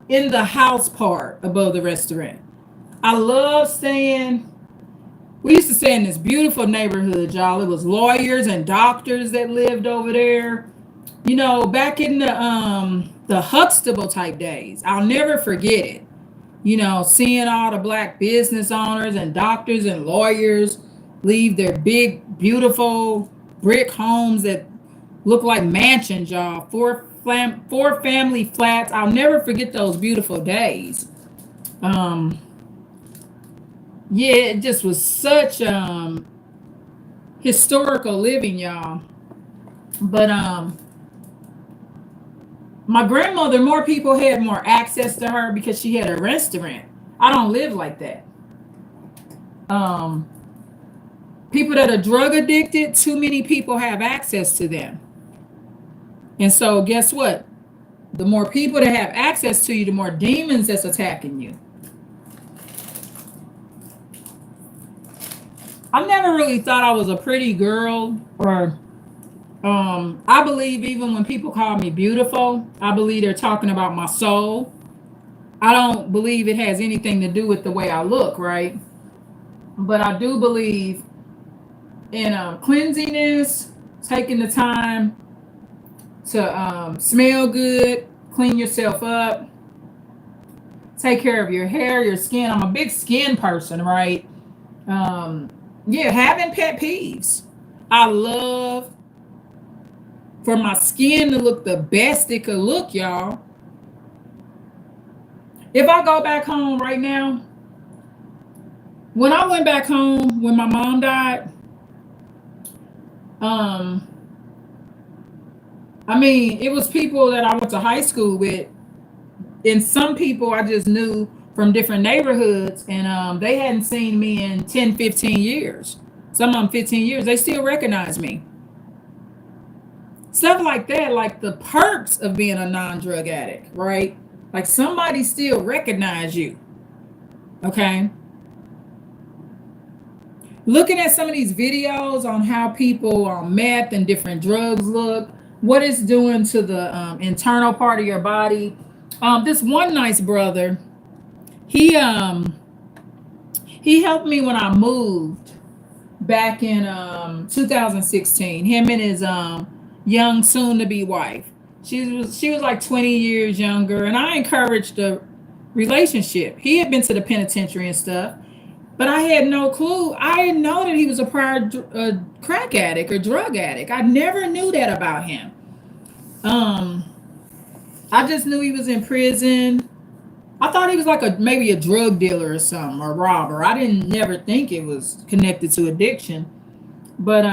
in the house part above the restaurant. I love staying. We used to stay in this beautiful neighborhood, y'all. It was lawyers and doctors that lived over there. You know, back in the Huxtable type days. I'll never forget it. You know, seeing all the black business owners and doctors and lawyers leave their big, beautiful brick homes that look like mansions, y'all. Four family flats. I'll never forget those beautiful days. Um, yeah, it just was such historical living, y'all. But my grandmother, more people had more access to her because she had a restaurant. I don't live like that. Um, People that are drug addicted, too many people have access to them. And so, guess what? The more people that have access to you, the more demons that's attacking you. I never really thought I was a pretty girl, or I believe even when people call me beautiful, I believe they're talking about my soul. I don't believe it has anything to do with the way I look, right? But I do believe in cleansiness, taking the time to smell good, clean yourself up, take care of your hair, your skin. I'm a big skin person, right? Um, yeah, having pet peeves. I love for my skin to look the best it could look, y'all. If I go back home right now, when I went back home when my mom died, um, I mean, it was people that I went to high school with, and some people I just knew from different neighborhoods, and they hadn't seen me in 10, 15 years. Some of them 15 years, they still recognize me. Stuff like that, like the perks of being a non-drug addict, right? Like somebody still recognize you. Okay. Looking at some of these videos on how people on meth and different drugs look, what it's doing to the internal part of your body. This one nice brother, he he helped me when I moved back in 2016. Him and his young soon to be wife. She was like 20 years younger, and I encouraged the relationship. He had been to the penitentiary and stuff, but I had no clue. I didn't know that he was a prior crack addict or drug addict. I never knew that about him. Um, I just knew he was in prison. I thought he was like a maybe a drug dealer or something or robber. I didn't never think it was connected to addiction. But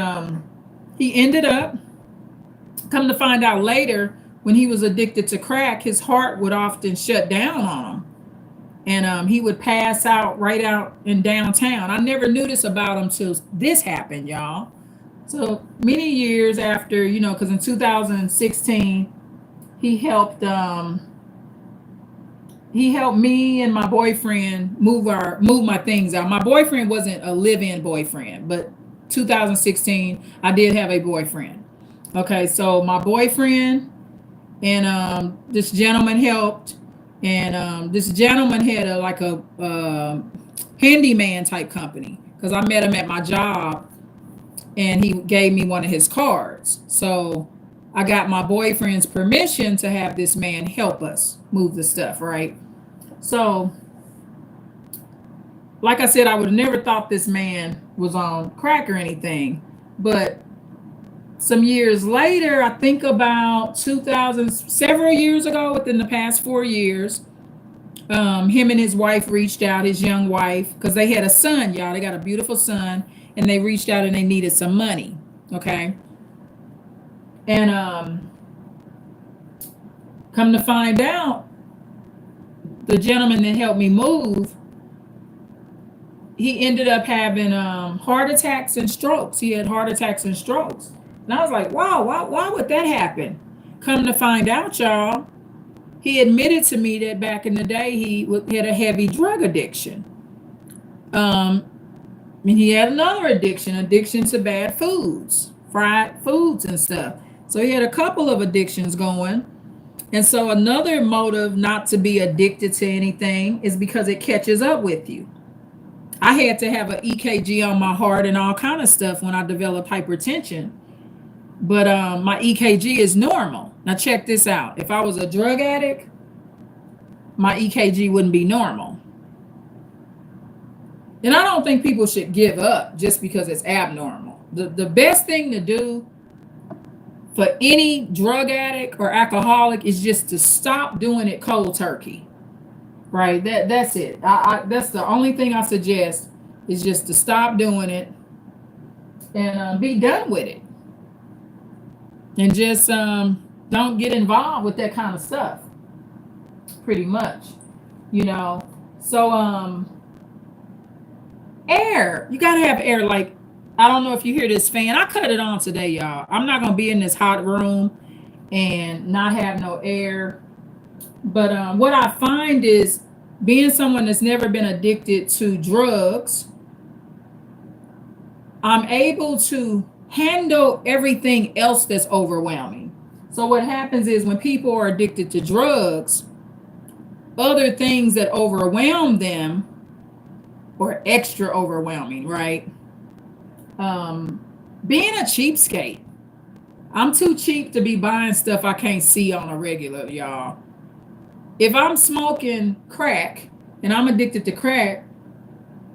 he ended up, come to find out later, when he was addicted to crack, his heart would often shut down on him. And he would pass out right out in downtown. I never knew this about him till this happened, y'all. So many years after, because in 2016 he helped me and my boyfriend move my things out. My boyfriend wasn't a live-in boyfriend, but 2016 I did have a boyfriend. Okay, so my boyfriend and this gentleman helped, and this gentleman had a handyman type company because I met him at my job, and he gave me one of his cards. So I got my boyfriend's permission to have this man help us move the stuff, right? So, like I said, I would have never thought this man was on crack or anything, but some years later, I think about 2000, several years ago, within the past 4 years, him and his wife reached out, his young wife, because they had a son, y'all. They got a beautiful son, and they reached out and they needed some money. Okay. And come to find out, the gentleman that helped me move, he ended up having heart attacks and strokes. He had heart attacks and strokes. And I was like, wow, why would that happen? Come to find out, y'all, he admitted to me that back in the day, he had a heavy drug addiction. And he had another addiction to bad foods, fried foods and stuff. So he had a couple of addictions going. And so another motive not to be addicted to anything is because it catches up with you. I had to have an EKG on my heart and all kind of stuff when I developed hypertension. But my EKG is normal. Now check this out. If I was a drug addict, my EKG wouldn't be normal. And I don't think people should give up just because it's abnormal. The best thing to do for any drug addict or alcoholic is just to stop doing it cold turkey. Right? That's it. That's the only thing I suggest, is just to stop doing it and be done with it. And just don't get involved with that kind of stuff. Pretty much. So air. You gotta have air. Like, I don't know if you hear this fan. I cut it on today, y'all. I'm not gonna be in this hot room and not have no air. But what I find is, being someone that's never been addicted to drugs, I'm able to handle everything else that's overwhelming. So what happens is, when people are addicted to drugs, other things that overwhelm them or extra overwhelming, right? Being a cheapskate. I'm too cheap to be buying stuff I can't see on a regular, y'all. If I'm smoking crack and I'm addicted to crack,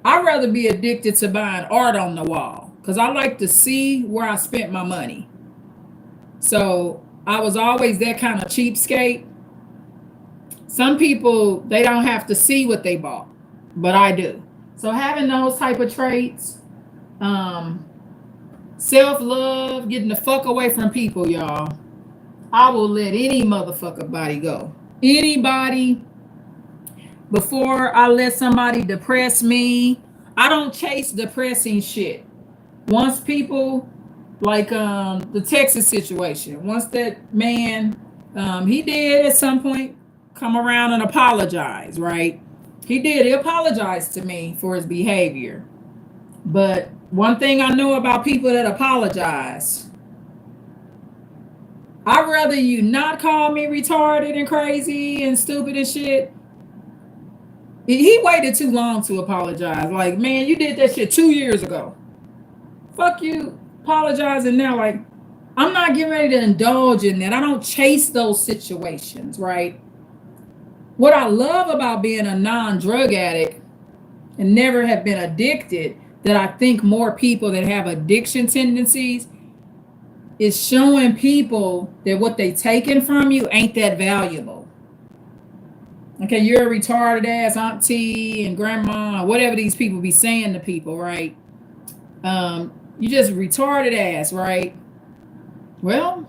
I'd rather be addicted to buying art on the wall, because I like to see where I spent my money. So I was always that kind of cheapskate. Some people, they don't have to see what they bought, but I do. So having those type of traits, self-love, getting the fuck away from people, y'all. I will let any motherfucker body go. Anybody. Before I let somebody depress me, I don't chase depressing shit. Once people, like the Texas situation, once that man, he did at some point come around and apologize, right? He apologized to me for his behavior. But one thing I know about people that apologize, I'd rather you not call me retarded and crazy and stupid and shit. He waited too long to apologize. Like, man, you did that shit 2 years ago. Fuck you apologizing now. Like, I'm not getting ready to indulge in that. I don't chase those situations, right? What I love about being a non-drug addict and never have been addicted, that I think more people that have addiction tendencies, is showing people that what they taking from you ain't that valuable. Okay, you're a retarded ass auntie and grandma, or whatever these people be saying to people, right? You just retarded ass, right? Well,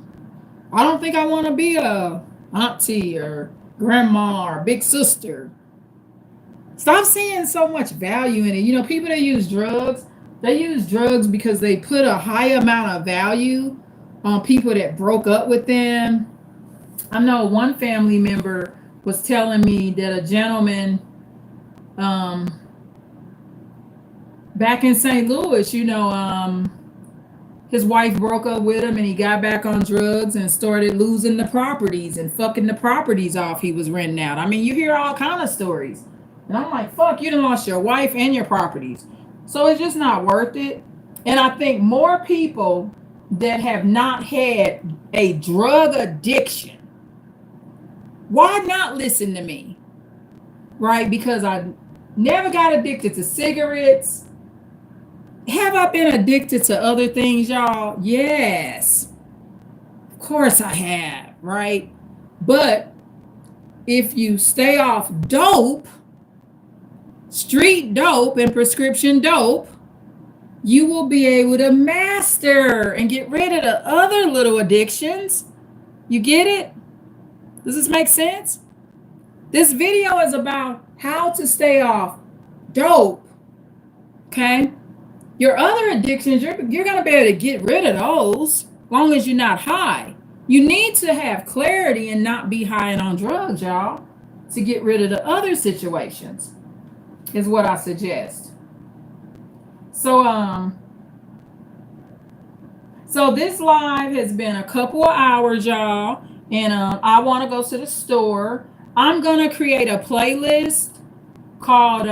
I don't think I want to be a auntie or grandma or big sister. Stop seeing so much value in it. People that use drugs, they use drugs because they put a high amount of value on people that broke up with them. I know one family member was telling me that a gentleman back in St. Louis, his wife broke up with him and he got back on drugs and started losing the properties and fucking the properties off he was renting out. I mean, you hear all kind of stories. And I'm like, fuck, you done lost your wife and your properties. So it's just not worth it. And I think more people that have not had a drug addiction, why not listen to me? Right? Because I never got addicted to cigarettes. Have I been addicted to other things, y'all? Yes. Of course I have, right? But if you stay off dope, street dope and prescription dope, you will be able to master and get rid of the other little addictions. You get it? Does this make sense? This video is about how to stay off dope. Okay? Your other addictions, you're going to be able to get rid of those as long as you're not high. You need to have clarity and not be high and on drugs, y'all, to get rid of the other situations, is what I suggest. So this live has been a couple of hours, y'all, and I want to go to the store. I'm gonna create a playlist called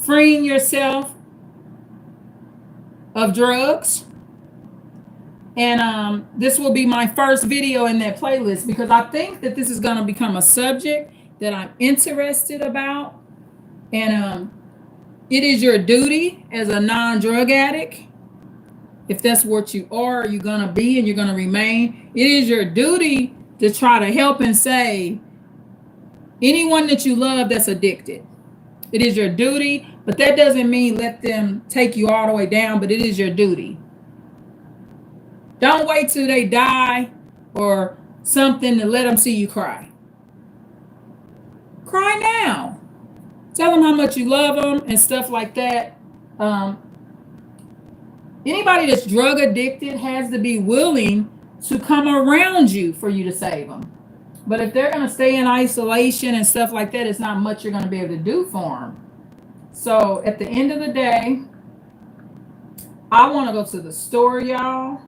"Freeing Yourself of Drugs," and this will be my first video in that playlist because I think that this is gonna become a subject that I'm interested about, and it is your duty as a non-drug addict, if that's what you are, you're going to be and you're going to remain. It is your duty to try to help and save anyone that you love that's addicted. It is your duty, but that doesn't mean let them take you all the way down, but it is your duty. Don't wait till they die or something to let them see you cry. Cry now. Tell them how much you love them and stuff like that. Anybody that's drug addicted has to be willing to come around you for you to save them. But if they're going to stay in isolation and stuff like that, it's not much you're going to be able to do for them. So at the end of the day, I want to go to the store, y'all.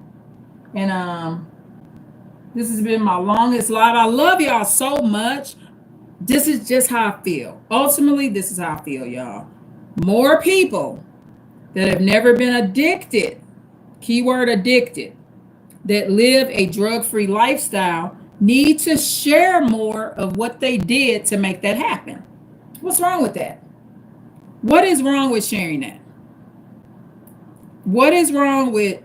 And this has been my longest live. I love y'all so much. This is just how I feel. Ultimately, this is how I feel, y'all. More people that have never been addicted, keyword addicted, that live a drug-free lifestyle need to share more of what they did to make that happen. What's wrong with that? What is wrong with sharing that? What is wrong with,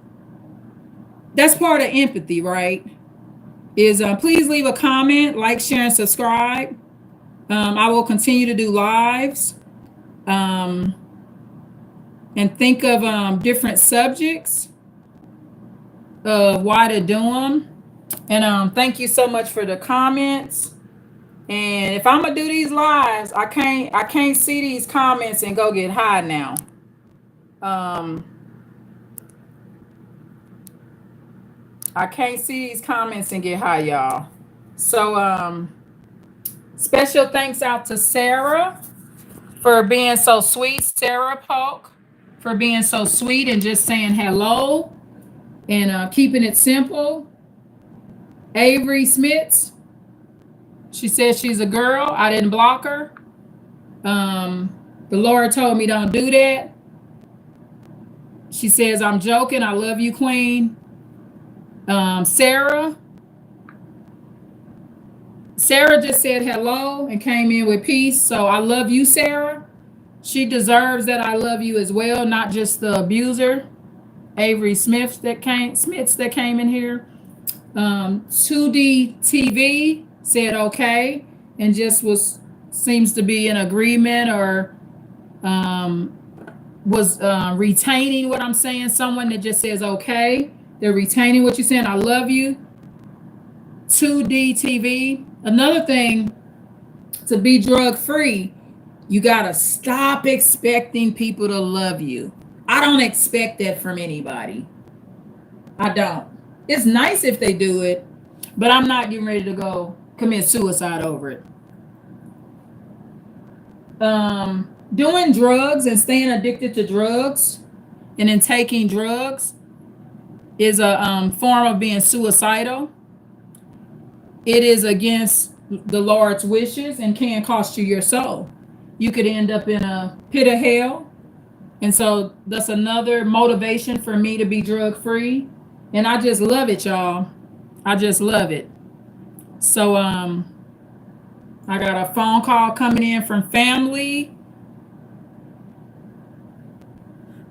that's part of empathy, right? Is please leave a comment, like, share, and subscribe. I will continue to do lives and think of different subjects of why to do them. And thank you so much for the comments. And if I'm gonna do these lives, I can't see these comments and go get high now. I can't see these comments and get high, y'all. So special thanks out to Sarah for being so sweet. Sarah Polk for being so sweet and just saying hello and keeping it simple. Avery Smits, she says she's a girl. I didn't block her. The Lord told me don't do that. She says, I'm joking. I love you, Queen. Sarah just said hello and came in with peace. So I love you, Sarah. She deserves that I love you as well, not just the abuser. Avery Smiths that came in here. 2D TV said okay and just seems to be in agreement or was retaining what I'm saying. Someone that just says okay. They're retaining what you're saying. I love you. 2D TV. Another thing, to be drug free, you got to stop expecting people to love you. I don't expect that from anybody. I don't. It's nice if they do it, but I'm not getting ready to go commit suicide over it. Doing drugs and staying addicted to drugs and then taking drugs is a form of being suicidal. It is against the Lord's wishes and can cost you your soul. You could end up in a pit of hell. And so that's another motivation for me to be drug free. And I just love it, y'all. I just love it. So I got a phone call coming in from family.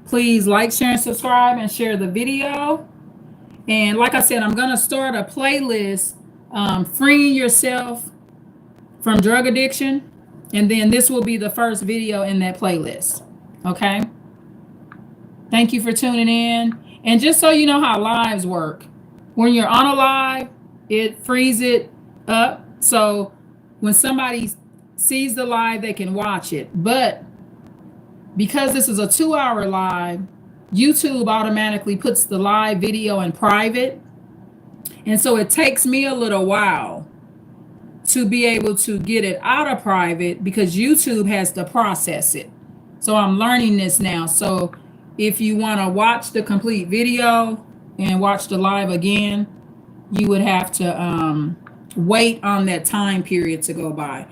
Please like, share, and subscribe and share the video. And like I said, I'm going to start a playlist, freeing yourself from drug addiction. And then this will be the first video in that playlist. Okay. Thank you for tuning in. And just so you know how lives work, when you're on a live, it frees it up. So when somebody sees the live, they can watch it. But because this is a 2-hour live, YouTube automatically puts the live video in private. And so it takes me a little while to be able to get it out of private because YouTube has to process it. So I'm learning this now. So if you want to watch the complete video and watch the live again, you would have to wait on that time period to go by.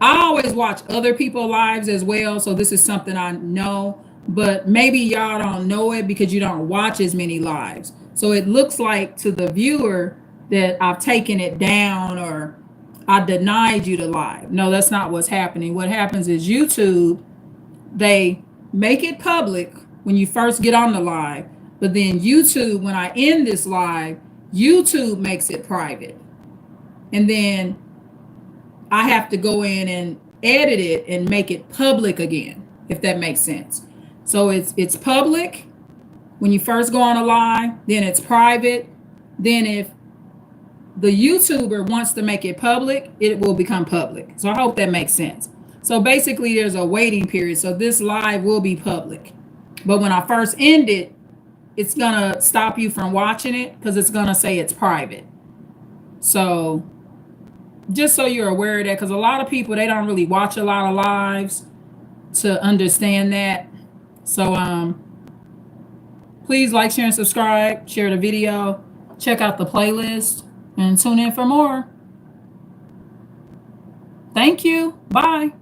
I always watch other people's lives as well, so this is something I know, but maybe y'all don't know it because you don't watch as many lives. So it looks like to the viewer that I've taken it down or I denied you the live. No, that's not what's happening. What happens is YouTube, they make it public when you first get on the live, but then YouTube, when I end this live, YouTube makes it private. And then I have to go in and edit it and make it public again, if that makes sense. So it's public when you first go on a live, then it's private. Then if the YouTuber wants to make it public, it will become public. So I hope that makes sense. So basically there's a waiting period. So this live will be public. But when I first end it, it's gonna stop you from watching it because it's gonna say it's private. So just so you're aware of that, because a lot of people, they don't really watch a lot of lives to understand that. So please like, share, and subscribe, share the video, check out the playlist, and tune in for more. Thank you. Bye.